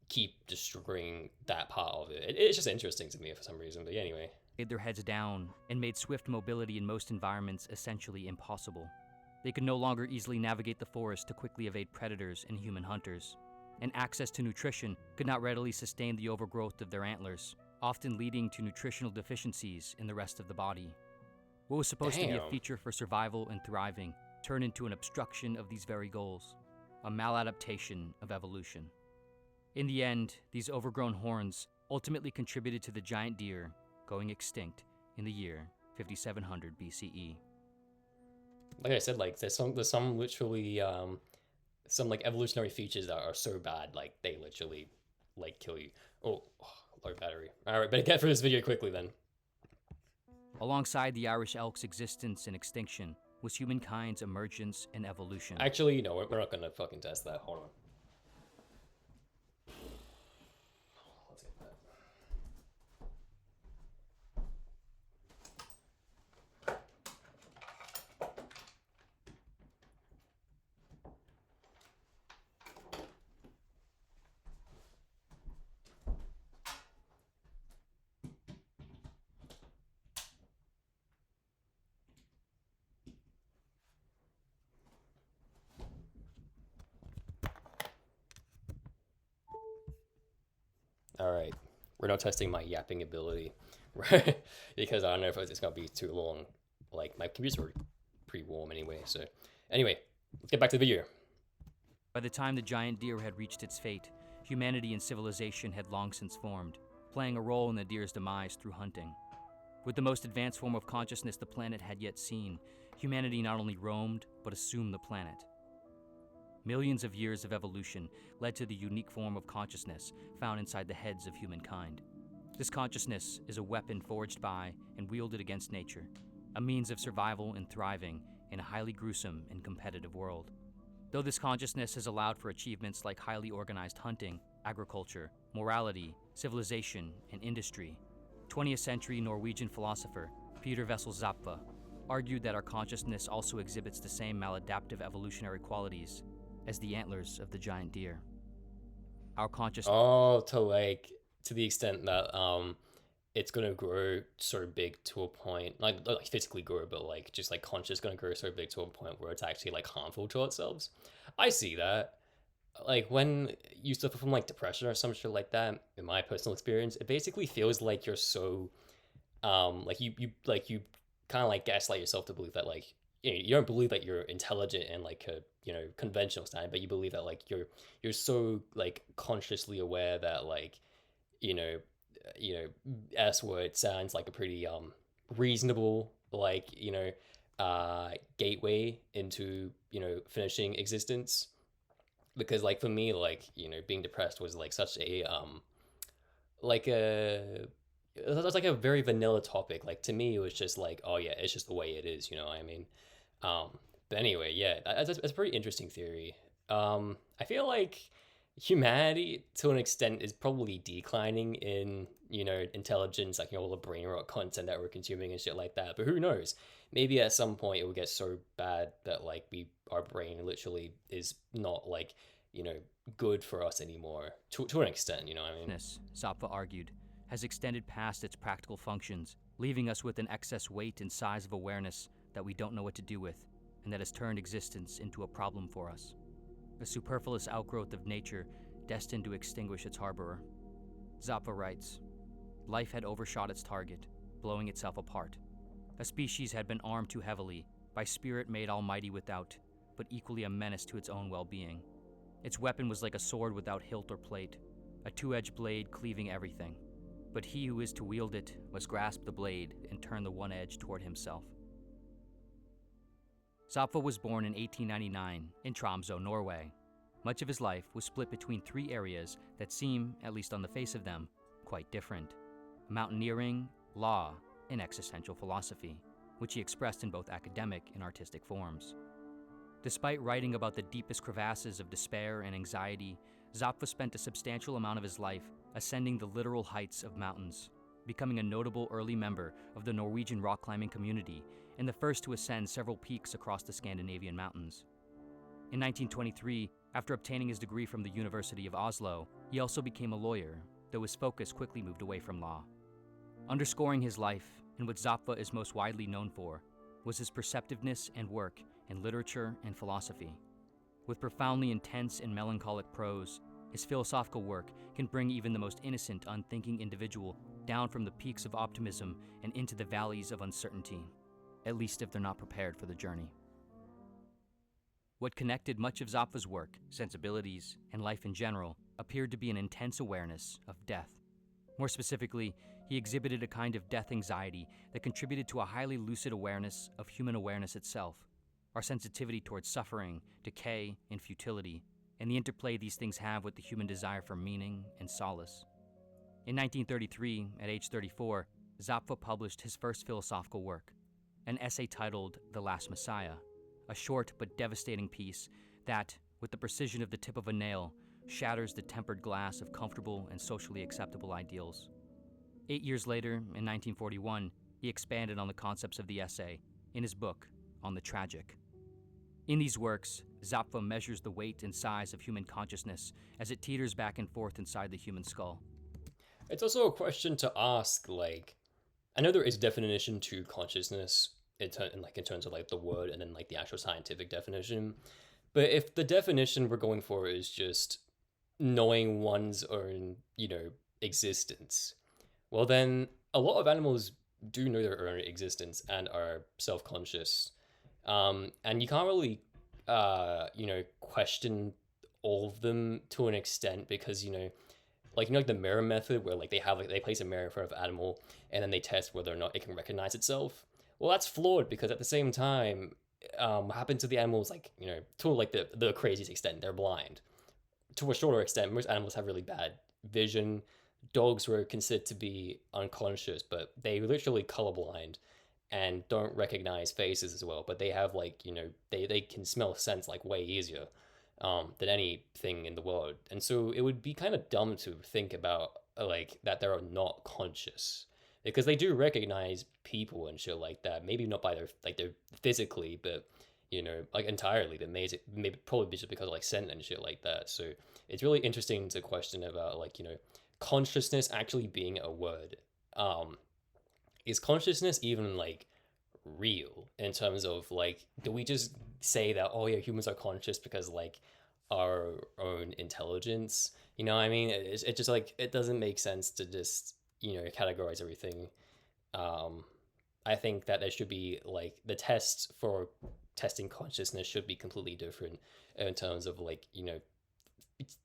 keep destroying that part of it. It's just interesting to me for some reason. But anyway. Their heads down and made swift mobility in most environments essentially impossible. They could no longer easily navigate the forest to quickly evade predators and human hunters, and access to nutrition could not readily sustain the overgrowth of their antlers, often leading to nutritional deficiencies in the rest of the body. What was supposed to be a feature for survival and thriving turned into an obstruction of these very goals, a maladaptation of evolution. In the end, these overgrown horns ultimately contributed to the giant deer going extinct in the year 5700 BCE. Like I said, like there's some literally some like evolutionary features that are so bad, like they literally like kill you. Oh, low battery. All right, better get through this video quickly then. Alongside the Irish elk's existence and extinction was humankind's emergence and evolution. Actually, no, we're not gonna fucking test that. Hold on. Let's get that. All right, we're not testing my yapping ability, right? Because I don't know if it's gonna be too long. Like my computer's already pretty warm anyway. So anyway, let's get back to the video. By the time the giant deer had reached its fate, humanity and civilization had long since formed, playing a role in the deer's demise through hunting. With the most advanced form of consciousness the planet had yet seen, humanity not only roamed, but assumed the planet. Millions of years of evolution led to the unique form of consciousness found inside the heads of humankind. This consciousness is a weapon forged by and wielded against nature, a means of survival and thriving in a highly gruesome and competitive world. Though this consciousness has allowed for achievements like highly organized hunting, agriculture, morality, civilization, and industry, 20th century Norwegian philosopher Peter Wessel Zappa argued that our consciousness also exhibits the same maladaptive evolutionary qualities as the antlers of the giant deer. Our consciousness. Oh, to the extent that it's gonna grow so big to a point, like not like physically grow, but like just like conscious gonna grow so big to a point where it's actually like harmful to ourselves. I see that. Like when you suffer from like depression or some shit like that, in my personal experience, it basically feels like you're so like you kind of like gaslight yourself to believe that like you don't believe that you're intelligent in like a conventional standard, but you believe that like you're so like consciously aware that like you know S word sounds like a pretty reasonable like gateway into finishing existence. Because like for me, like being depressed was like such a like a it was like a very vanilla topic. Like to me, it was just like, oh yeah, it's just the way it is. You know what I mean? Um, but anyway, yeah, that's a pretty interesting theory. I feel like humanity, to an extent, is probably declining in intelligence, like all the brain rot content that we're consuming and shit like that. But who knows? Maybe at some point it will get so bad that like our brain literally is not like you know good for us anymore to an extent. You know what I mean? Zappa argued, has extended past its practical functions, leaving us with an excess weight and size of awareness that we don't know what to do with, and that has turned existence into a problem for us. A superfluous outgrowth of nature destined to extinguish its harborer. Zappa writes, life had overshot its target, blowing itself apart. A species had been armed too heavily, by spirit made almighty without, but equally a menace to its own well-being. Its weapon was like a sword without hilt or plate, a two-edged blade cleaving everything. But he who is to wield it must grasp the blade and turn the one edge toward himself. Zappa was born in 1899 in Tromsø, Norway. Much of his life was split between three areas that seem, at least on the face of them, quite different: mountaineering, law, and existential philosophy, which he expressed in both academic and artistic forms. Despite writing about the deepest crevasses of despair and anxiety, Zappa spent a substantial amount of his life ascending the literal heights of mountains, becoming a notable early member of the Norwegian rock climbing community and the first to ascend several peaks across the Scandinavian mountains. In 1923, after obtaining his degree from the University of Oslo, he also became a lawyer, though his focus quickly moved away from law. Underscoring his life, and what Zappa is most widely known for, was his perceptiveness and work in literature and philosophy. With profoundly intense and melancholic prose, his philosophical work can bring even the most innocent, unthinking individual down from the peaks of optimism and into the valleys of uncertainty, at least if they're not prepared for the journey. What connected much of Zappa's work, sensibilities, and life in general appeared to be an intense awareness of death. More specifically, he exhibited a kind of death anxiety that contributed to a highly lucid awareness of human awareness itself, our sensitivity towards suffering, decay, and futility, and the interplay these things have with the human desire for meaning and solace. In 1933, at age 34, Zappa published his first philosophical work, an essay titled The Last Messiah, a short but devastating piece that, with the precision of the tip of a nail, shatters the tempered glass of comfortable and socially acceptable ideals. 8 years later, in 1941, he expanded on the concepts of the essay in his book, On the Tragic. In these works, Zappa measures the weight and size of human consciousness as it teeters back and forth inside the human skull. It's also a question to ask, like, I know there is a definition to consciousness in terms of like the word and then like the actual scientific definition. But if the definition we're going for is just knowing one's own, existence, well then a lot of animals do know their own existence and are self-conscious. And you can't really, question all of them to an extent because, like the mirror method where like they place a mirror in front of an animal and then they test whether or not it can recognize itself. Well, that's flawed because at the same time, what happens to the animals, like, to like the craziest extent, they're blind. To a shorter extent, most animals have really bad vision. Dogs were considered to be unconscious, but they were literally colorblind. and don't recognize faces as well, but they have like, they can smell scents like way easier than anything in the world. And so it would be kind of dumb to think about like that they're not conscious because they do recognize people and shit like that. Maybe not by their physically, but like entirely. But maybe probably just because of like scent and shit like that. So it's really interesting to question about like consciousness actually being a word. Um, is consciousness even like real in terms of like do we just say that, oh yeah, humans are conscious because like our own intelligence, what I mean? It just like it doesn't make sense to just categorize everything. um I think that there should be like the tests for testing consciousness should be completely different in terms of like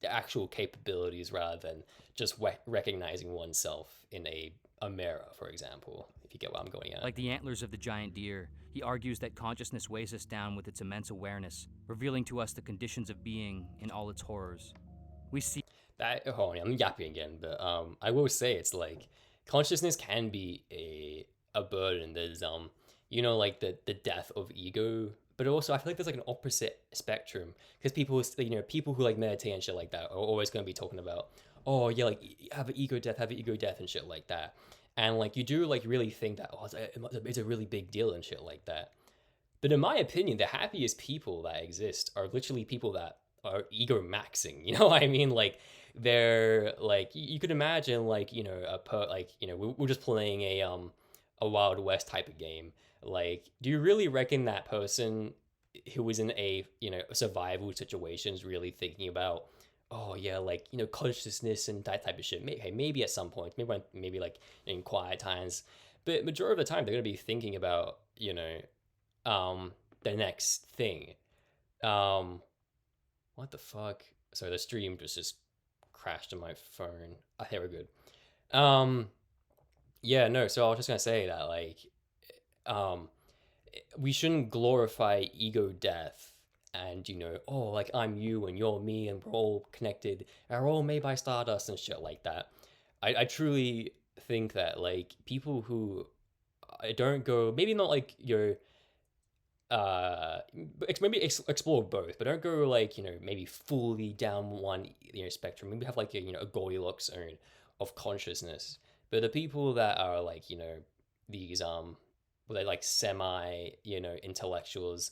actual capabilities rather than just recognizing oneself in a mirror, for example, if you get what I'm going at. Like the antlers of the giant deer, he argues that consciousness weighs us down with its immense awareness, revealing to us the conditions of being in all its horrors. We see That hold on, I'm yapping again, but I will say it's like consciousness can be a burden. There's like the death of ego, but also I feel like there's like an opposite spectrum because people who like meditate and shit like that are always going to be talking about, oh yeah, like have an ego death and shit like that. And like you do like really think that, oh, it's a really big deal and shit like that. But in my opinion, the happiest people that exist are literally people that are ego maxing. You know what I mean? Like they're like you could imagine like we're just playing a Wild West type of game. Like, do you really reckon that person who was in a survival situation is really thinking about, oh yeah, like consciousness and that type of shit? Maybe at some point, maybe like in quiet times, but majority of the time they're gonna be thinking about the next thing. Um, what the fuck? Sorry, the stream just crashed on my phone. Oh, here we're good. Um, yeah, no. So I was just gonna say that like, um, we shouldn't glorify ego death and oh like I'm you and you're me and we're all connected and we're all made by stardust and shit like that. I truly think that like people who I don't go maybe not like your maybe explore both, but don't go like maybe fully down one spectrum. Maybe have like a Goldilocks zone of consciousness. But the people that are like these they're like semi intellectuals,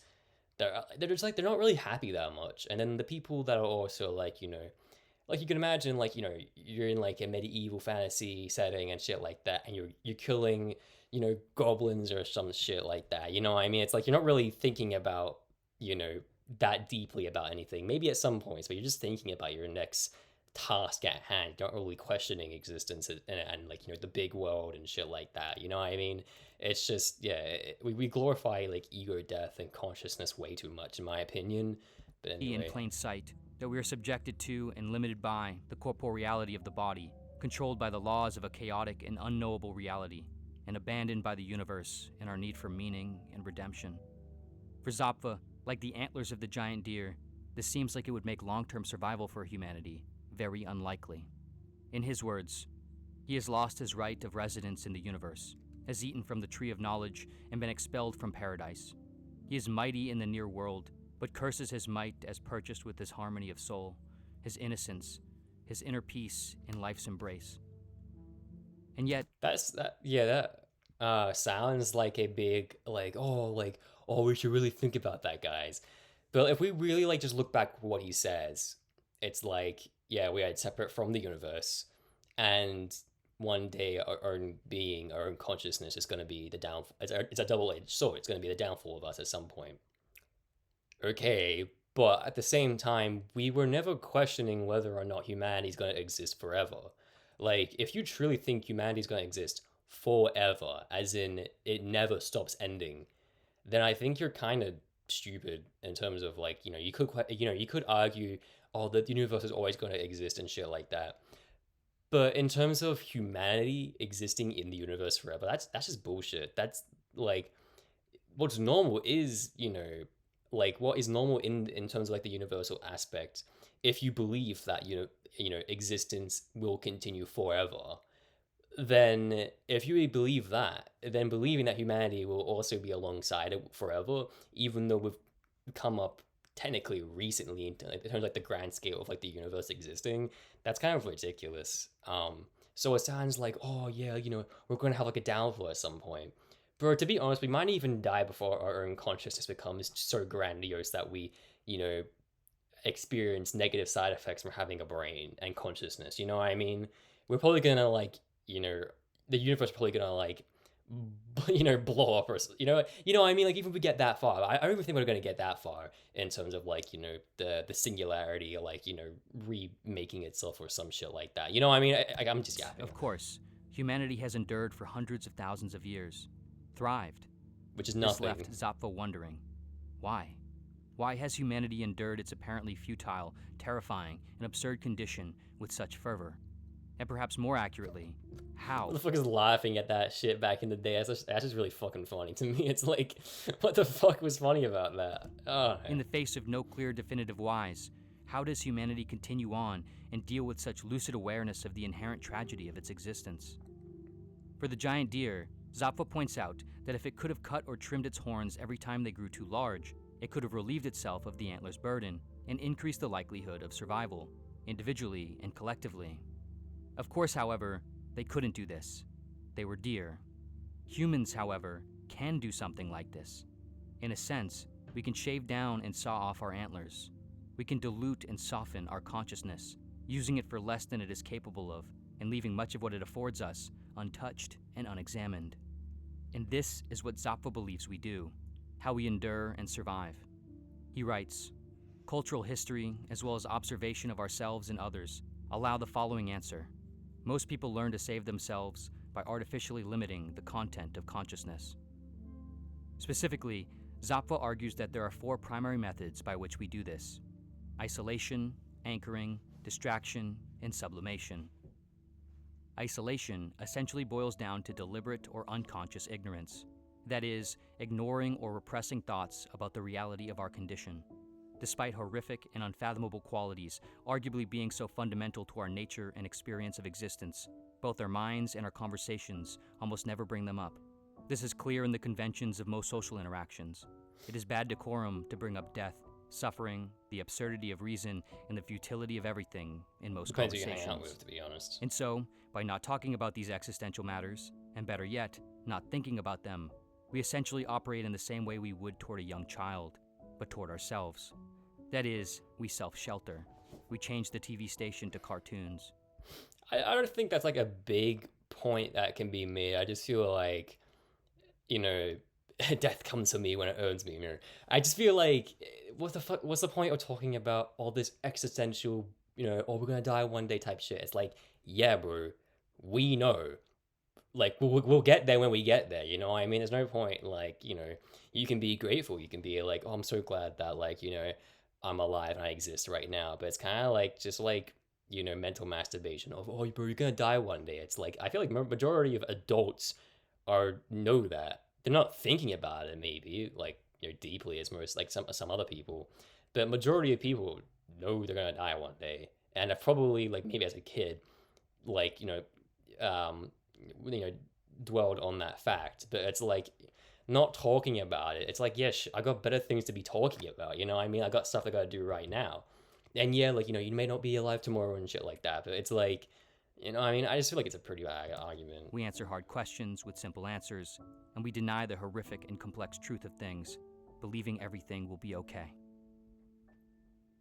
they're just like they're not really happy that much. And then the people that are also like like you can imagine like you're in like a medieval fantasy setting and shit like that, and you're killing goblins or some shit like that. You know what I mean? It's like you're not really thinking about you know that deeply about anything. Maybe at some points, but you're just thinking about your next task at hand. You're not really questioning existence and like the big world and shit like that. You know what I mean? It's just we glorify like ego death and consciousness way too much, in my opinion. But in anyway. plain sight that we are subjected to and limited by the corporeality of the body, controlled by the laws of a chaotic and unknowable reality, and abandoned by the universe and our need for meaning and redemption. For Zappa, like the antlers of the giant deer, this seems like it would make long-term survival for humanity very unlikely. In his words, he has lost his right of residence in the universe, has eaten from the tree of knowledge and been expelled from paradise. He is mighty in the near world, but curses his might as purchased with his harmony of soul, his innocence, his inner peace in life's embrace. And yet, That sounds like a big like, we should really think about that, guys. But if we really like just look back what he says, it's like, yeah, we are separate from the universe, and one day our own being, our own consciousness is going to be the downfall. It's a double-edged sword. It's going to be the downfall of us at some point. Okay, but at the same time, we were never questioning whether or not humanity is going to exist forever. Like, if you truly think humanity is going to exist forever, as in it never stops ending, then I think you're kind of stupid in terms of like, you could argue, oh, the universe is always going to exist and shit like that. But in terms of humanity existing in the universe forever, that's just bullshit. That's like what's normal is like what is normal in terms of like the universal aspect. If you believe that existence will continue forever, then if you believe that, then believing that humanity will also be alongside it forever, even though we've come up technically recently in terms of like the grand scale of like the universe existing, that's kind of ridiculous. So it sounds like, oh yeah, we're going to have like a downfall at some point. But to be honest, we might even die before our own consciousness becomes so grandiose that we, you know, experience negative side effects from having a brain and consciousness. You know what I mean? We're probably gonna like, you know, the universe probably gonna like, blow up or what I mean? Like even if we get that far, I don't even think we're gonna get that far in terms of like the singularity or like remaking itself or some shit like that. You know what I mean? I'm just yapping. Of course, humanity has endured for hundreds of thousands of years, thrived. Which is This nothing. left Zappa wondering, why? Why has humanity endured its apparently futile, terrifying, and absurd condition with such fervor? And perhaps more accurately, how? What the fuck is laughing at that shit back in the day? That's just really fucking funny to me. It's like, what the fuck was funny about that? Oh. In the face of no clear definitive whys, how does humanity continue on and deal with such lucid awareness of the inherent tragedy of its existence? For the giant deer, Zappa points out that if it could have cut or trimmed its horns every time they grew too large, it could have relieved itself of the antler's burden and increased the likelihood of survival, individually and collectively. Of course, however, they couldn't do this. They were deer. Humans, however, can do something like this. In a sense, we can shave down and saw off our antlers. We can dilute and soften our consciousness, using it for less than it is capable of, and leaving much of what it affords us untouched and unexamined. And this is what Zappa believes we do, how we endure and survive. He writes, cultural history, as well as observation of ourselves and others, allow the following answer. Most people learn to save themselves by artificially limiting the content of consciousness. Specifically, Zappa argues that there are 4 primary methods by which we do this: isolation, anchoring, distraction, and sublimation. Isolation essentially boils down to deliberate or unconscious ignorance. That is, ignoring or repressing thoughts about the reality of our condition. Despite horrific and unfathomable qualities arguably being so fundamental to our nature and experience of existence, both our minds and our conversations almost never bring them up. This is clear in the conventions of most social interactions. It is bad decorum to bring up death, suffering, the absurdity of reason, and the futility of everything in most conversations. Depends who you hang out with, to be honest. And so, by not talking about these existential matters, and better yet, not thinking about them, we essentially operate in the same way we would toward a young child, but toward ourselves. That is, we self-shelter. We change the TV station to cartoons. I don't think that's like a big point that can be made. I just feel like, death comes to me when it owns me. I just feel like, what the fuck? What's the point of talking about all this existential, oh, we're gonna die one day type shit? It's like, yeah, bro, we know. Like, we'll get there when we get there, you know what I mean? There's no point, like, you can be grateful. You can be like, oh, I'm so glad that, like, I'm alive and I exist right now. But it's kind of like, just like, mental masturbation of, oh, bro, you're gonna die one day. It's like, I feel like majority of adults know that. They're not thinking about it, maybe, like, deeply as most, like, some other people. But majority of people know they're gonna die one day. And I've probably, like, maybe as a kid, like, dwelled on that fact, but it's like not talking about it. It's like, yes, I got better things to be talking about. You know what I mean? I got stuff I gotta do right now. And yeah, like, you may not be alive tomorrow and shit like that, but it's like, I mean, I just feel like it's a pretty bad argument. We answer hard questions with simple answers, and we deny the horrific and complex truth of things, believing everything will be okay.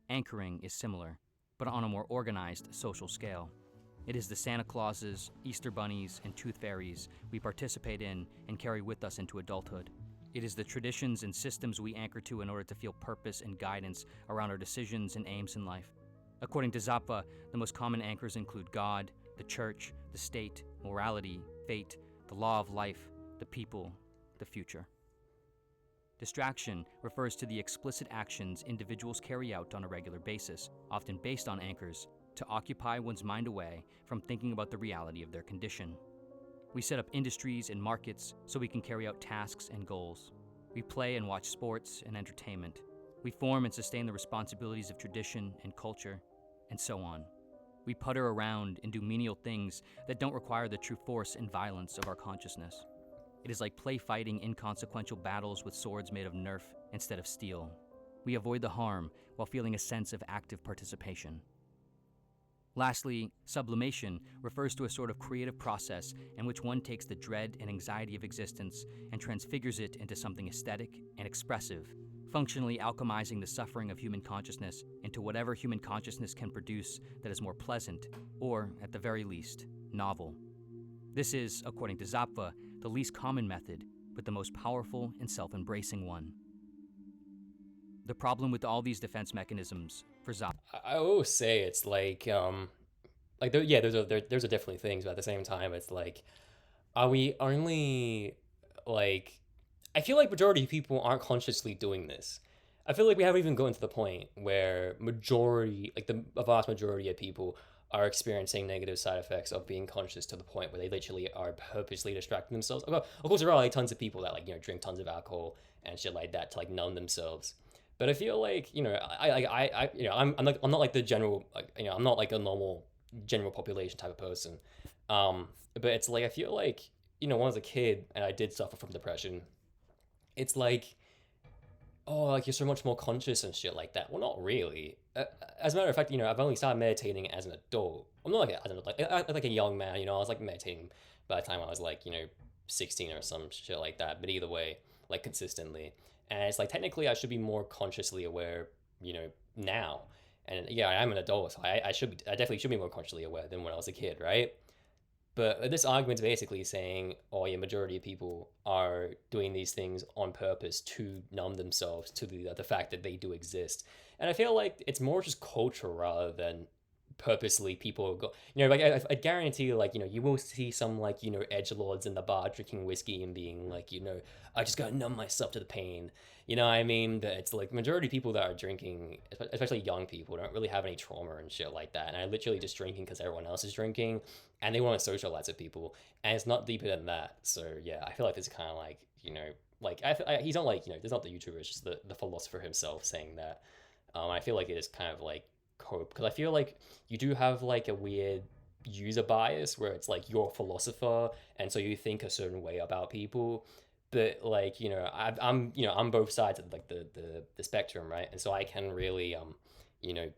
Anchoring is similar, but on a more organized social scale. It is the Santa Clauses, Easter bunnies, and tooth fairies we participate in and carry with us into adulthood. It is the traditions and systems we anchor to in order to feel purpose and guidance around our decisions and aims in life. According to Zappa, the most common anchors include God, the church, the state, morality, fate, the law of life, the people, the future. Distraction refers to the explicit actions individuals carry out on a regular basis, often based on anchors, to occupy one's mind away from thinking about the reality of their condition. We set up industries and markets so we can carry out tasks and goals. We play and watch sports and entertainment. We form and sustain the responsibilities of tradition and culture, and so on. We putter around and do menial things that don't require the true force and violence of our consciousness. It is like play fighting inconsequential battles with swords made of nerf instead of steel. We avoid the harm while feeling a sense of active participation. Lastly, sublimation refers to a sort of creative process in which one takes the dread and anxiety of existence and transfigures it into something aesthetic and expressive, functionally alchemizing the suffering of human consciousness into whatever human consciousness can produce that is more pleasant, or, at the very least, novel. This is, according to Zappa, the least common method, but the most powerful and self-embracing one. The problem with all these defense mechanisms for Zappa... I will say it's like there's definitely things, but at the same time, it's like, are we only like? I feel like majority of people aren't consciously doing this. I feel like we haven't even gotten to the point where the vast majority of people are experiencing negative side effects of being conscious to the point where they literally are purposely distracting themselves. Of course, there are like tons of people that drink tons of alcohol and shit like that to like numb themselves. But I feel like I'm not like the general I'm not like a normal general population type of person. But it's like I feel like when I was a kid and I did suffer from depression, it's like, oh, like you're so much more conscious and shit like that. Well, not really. As a matter of fact, I've only started meditating as an adult. I'm not like a young man. I was like meditating by the time I was like 16 or some shit like that. But either way, like consistently, and it's like technically I should be more consciously aware, now. And yeah, I am an adult, so I definitely should be more consciously aware than when I was a kid, right? But this argument's basically saying, oh yeah, majority of people are doing these things on purpose to numb themselves to the fact that they do exist. And I feel like it's more just culture rather than purposely people go, like I guarantee you, like, you will see some like, edgelords in the bar drinking whiskey and being like, I just gotta numb myself to the pain. You know what I mean? That it's like majority of people that are drinking, especially young people, don't really have any trauma and shit like that. And are literally just drinking because everyone else is drinking and they want to socialize with people. And it's not deeper than that. So yeah, I feel like this is kind of like, like he's not like, there's not the YouTuber, it's just the philosopher himself saying that. I feel like it is kind of like cope, because I feel like you do have like a weird user bias where it's like you're a philosopher and so you think a certain way about people, but like I'm both sides of like the spectrum, right? And so I can really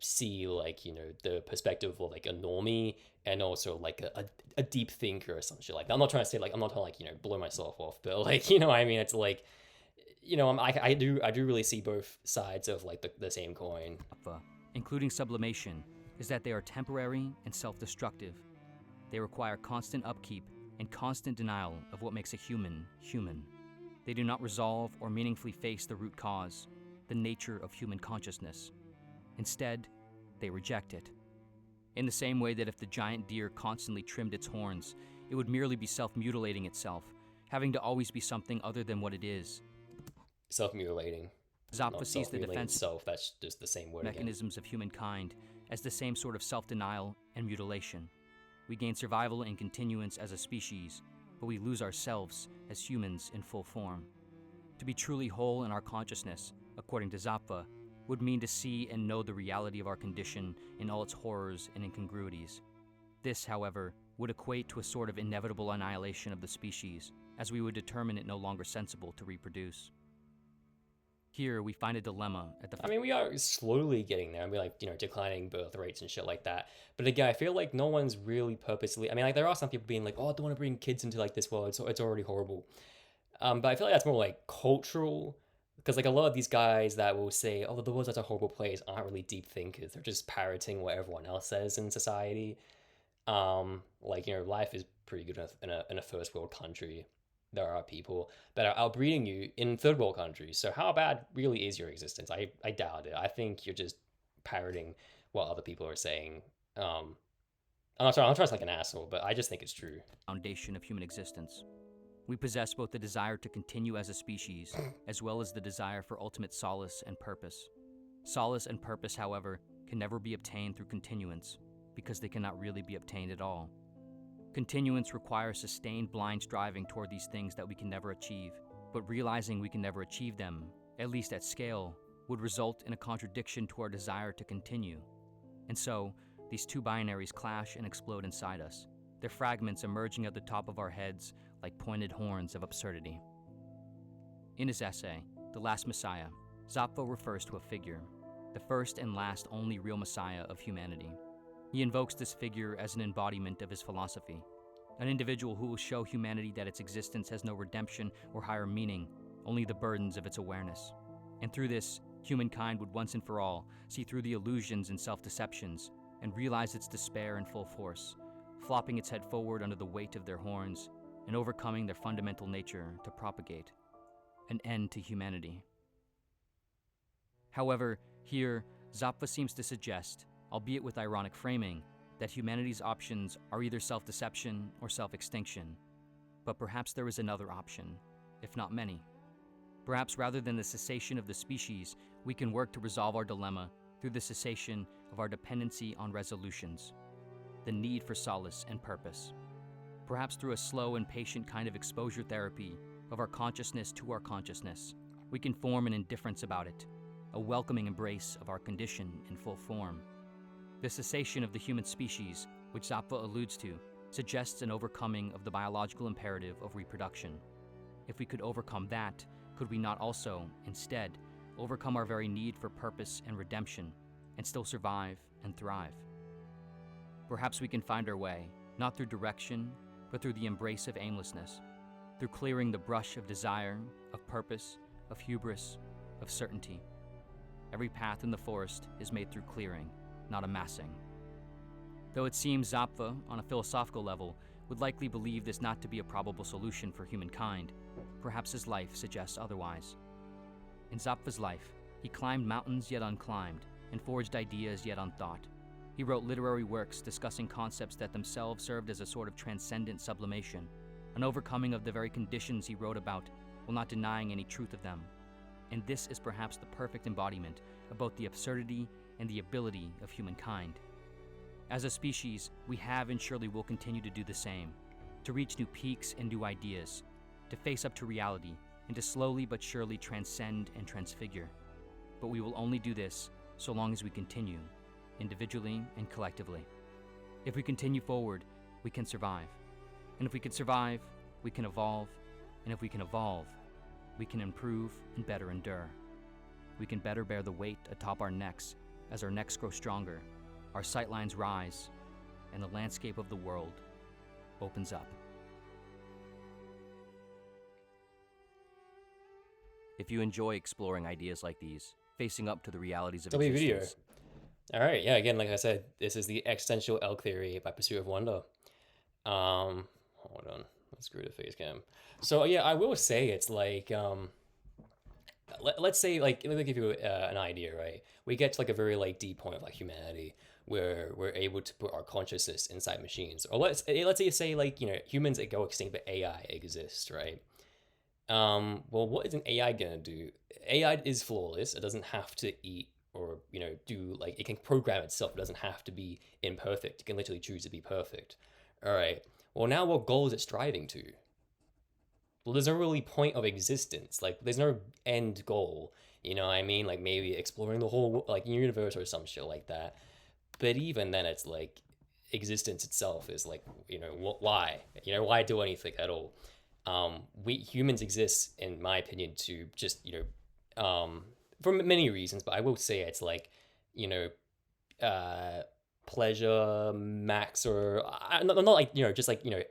see like the perspective of like a normie and also like a deep thinker or some shit like that. I'm not trying to say like, I'm not trying to like blow myself off, but like I mean, it's like I do really see both sides of like the same coin. Including sublimation, is that they are temporary and self-destructive. They require constant upkeep and constant denial of what makes a human human. They do not resolve or meaningfully face the root cause, the nature of human consciousness. Instead, they reject it. In the same way that if the giant deer constantly trimmed its horns, it would merely be self-mutilating itself, having to always be something other than what it is. Self-mutilating. Zappa sees the defense itself, that's just the same word mechanisms again. of humankind as the same sort of self-denial and mutilation. We gain survival and continuance as a species, but we lose ourselves as humans in full form. To be truly whole in our consciousness, according to Zappa, would mean to see and know the reality of our condition in all its horrors and incongruities. This, however, would equate to a sort of inevitable annihilation of the species, as we would determine it no longer sensible to reproduce. Here, we find a dilemma at the... I mean, we are slowly getting there. I mean, like, declining birth rates and shit like that. But again, I feel like no one's really purposely... I mean, like, there are some people being like, oh, I don't want to bring kids into, like, this world. It's already horrible. But I feel like that's more, like, cultural. Because, like, a lot of these guys that will say, oh, the world's such a horrible place aren't really deep thinkers. They're just parroting what everyone else says in society. Like, life is pretty good in a first world country. There are people that are outbreeding you in third world countries. So how bad really is your existence? I doubt it. I think you're just parroting what other people are saying. I'm not trying to like an asshole, but I just think it's true. Foundation of human existence. We possess both the desire to continue as a species, as well as the desire for ultimate solace and purpose. Solace and purpose, however, can never be obtained through continuance, because they cannot really be obtained at all. Continuance requires sustained blind striving toward these things that we can never achieve, but realizing we can never achieve them, at least at scale, would result in a contradiction to our desire to continue. And so, these two binaries clash and explode inside us, their fragments emerging at the top of our heads like pointed horns of absurdity. In his essay, The Last Messiah, Zappa refers to a figure, the first and last only real Messiah of humanity. He invokes this figure as an embodiment of his philosophy, an individual who will show humanity that its existence has no redemption or higher meaning, only the burdens of its awareness. And through this, humankind would once and for all see through the illusions and self-deceptions and realize its despair in full force, flopping its head forward under the weight of their horns and overcoming their fundamental nature to propagate an end to humanity. However, here, Zappa seems to suggest, albeit with ironic framing, that humanity's options are either self-deception or self-extinction. But perhaps there is another option, if not many. Perhaps rather than the cessation of the species, we can work to resolve our dilemma through the cessation of our dependency on resolutions, the need for solace and purpose. Perhaps through a slow and patient kind of exposure therapy of our consciousness to our consciousness, we can form an indifference about it, a welcoming embrace of our condition in full form. The cessation of the human species, which Zappa alludes to, suggests an overcoming of the biological imperative of reproduction. If we could overcome that, could we not also, instead, overcome our very need for purpose and redemption, and still survive and thrive? Perhaps we can find our way, not through direction, but through the embrace of aimlessness, through clearing the brush of desire, of purpose, of hubris, of certainty. Every path in the forest is made through clearing, not amassing. Though it seems Zappa, on a philosophical level, would likely believe this not to be a probable solution for humankind, perhaps his life suggests otherwise. In Zappa's life, he climbed mountains yet unclimbed, and forged ideas yet unthought. He wrote literary works discussing concepts that themselves served as a sort of transcendent sublimation, an overcoming of the very conditions he wrote about, while not denying any truth of them. And this is perhaps the perfect embodiment of both the absurdity and the ability of humankind. As a species, we have and surely will continue to do the same, to reach new peaks and new ideas, to face up to reality, and to slowly but surely transcend and transfigure. But we will only do this so long as we continue, individually and collectively. If we continue forward, we can survive. And if we can survive, we can evolve. And if we can evolve, we can improve and better endure. We can better bear the weight atop our necks as our necks grow stronger, our sightlines rise, and the landscape of the world opens up. If you enjoy exploring ideas like these, facing up to the realities of existence... All right, yeah, again, like I said, this is the existential elk theory by Pursuit of Wonder. Hold on, let's screw the face cam. So yeah, I will say it's like, let's say, like, let me give you an idea, right? We get to like a very like deep point of like humanity where we're able to put our consciousness inside machines. Or let's say like, you know, humans go extinct, but AI exists, right? Well, what is an AI gonna do? AI is flawless. It doesn't have to eat or, you know, do like, it can program itself. It doesn't have to be imperfect. It can literally choose to be perfect. All right. Well, now what goal is it striving to? Well, there's no really point of existence. Like, there's no end goal. You know what I mean? Like, maybe exploring the whole, like, universe or some shit like that. But even then, it's like, existence itself is like, you know, why? You know, why do anything at all? We humans exist, in my opinion, to just, you know, for many reasons, but I will say it's like, you know, pleasure, max, or not like, you know, just like, you know,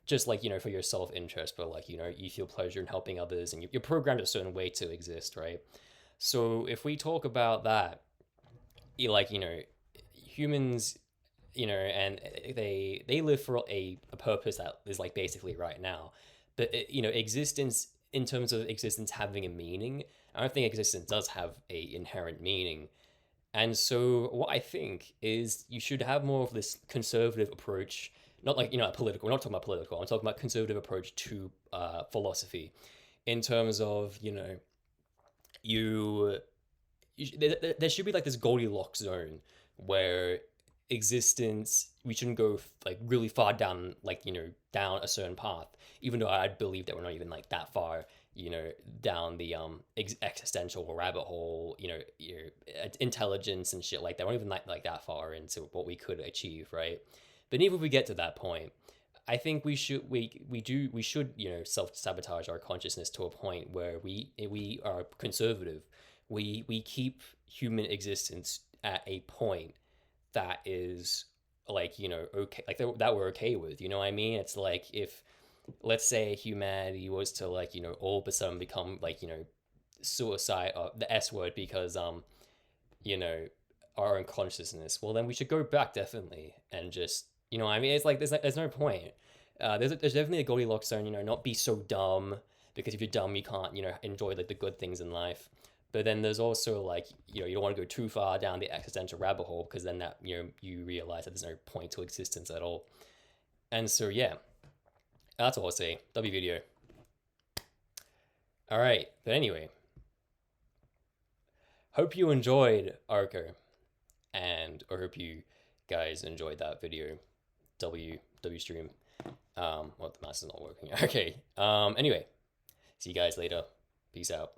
just like, you know, for your self-interest, but like, you know, you feel pleasure in helping others, and you're programmed a certain way to exist, right? So if we talk about that, like, you know, humans, you know, and they live for a purpose that is like basically right now, but it, you know, existence, in terms of existence having a meaning, I don't think existence does have a inherent meaning. And so what I think is you should have more of this conservative approach, not like, you know, political, we're not talking about political, I'm talking about conservative approach to philosophy, in terms of, you know, there should be like this Goldilocks zone where existence, we shouldn't go like really far down, like, you know, down a certain path, even though I believe that we're not even like that far you know, down the existential rabbit hole, you know, your intelligence and shit like that. We're not even like that far into what we could achieve, right? But even if we get to that point, I think we should you know, self-sabotage our consciousness to a point where we are conservative. We keep human existence at a point that is like, you know, okay, like that we're okay with, you know what I mean? It's like if, let's say, humanity was to, like, you know, all of a sudden become like, you know, suicide or the S word because you know, our unconsciousness, well then we should go back definitely and just, you know, I mean, it's like there's no point. There's definitely a Goldilocks zone, you know, not be so dumb, because if you're dumb you can't, you know, enjoy like the good things in life. But then there's also like, you know, you don't want to go too far down the existential rabbit hole, because then that, you know, you realize that there's no point to existence at all. And so yeah, that's all I'll say. W video. All right, but anyway, hope you enjoyed Arco, and I hope you guys enjoyed that video. W stream. Well, the mouse is not working. Okay. Anyway, see you guys later. Peace out.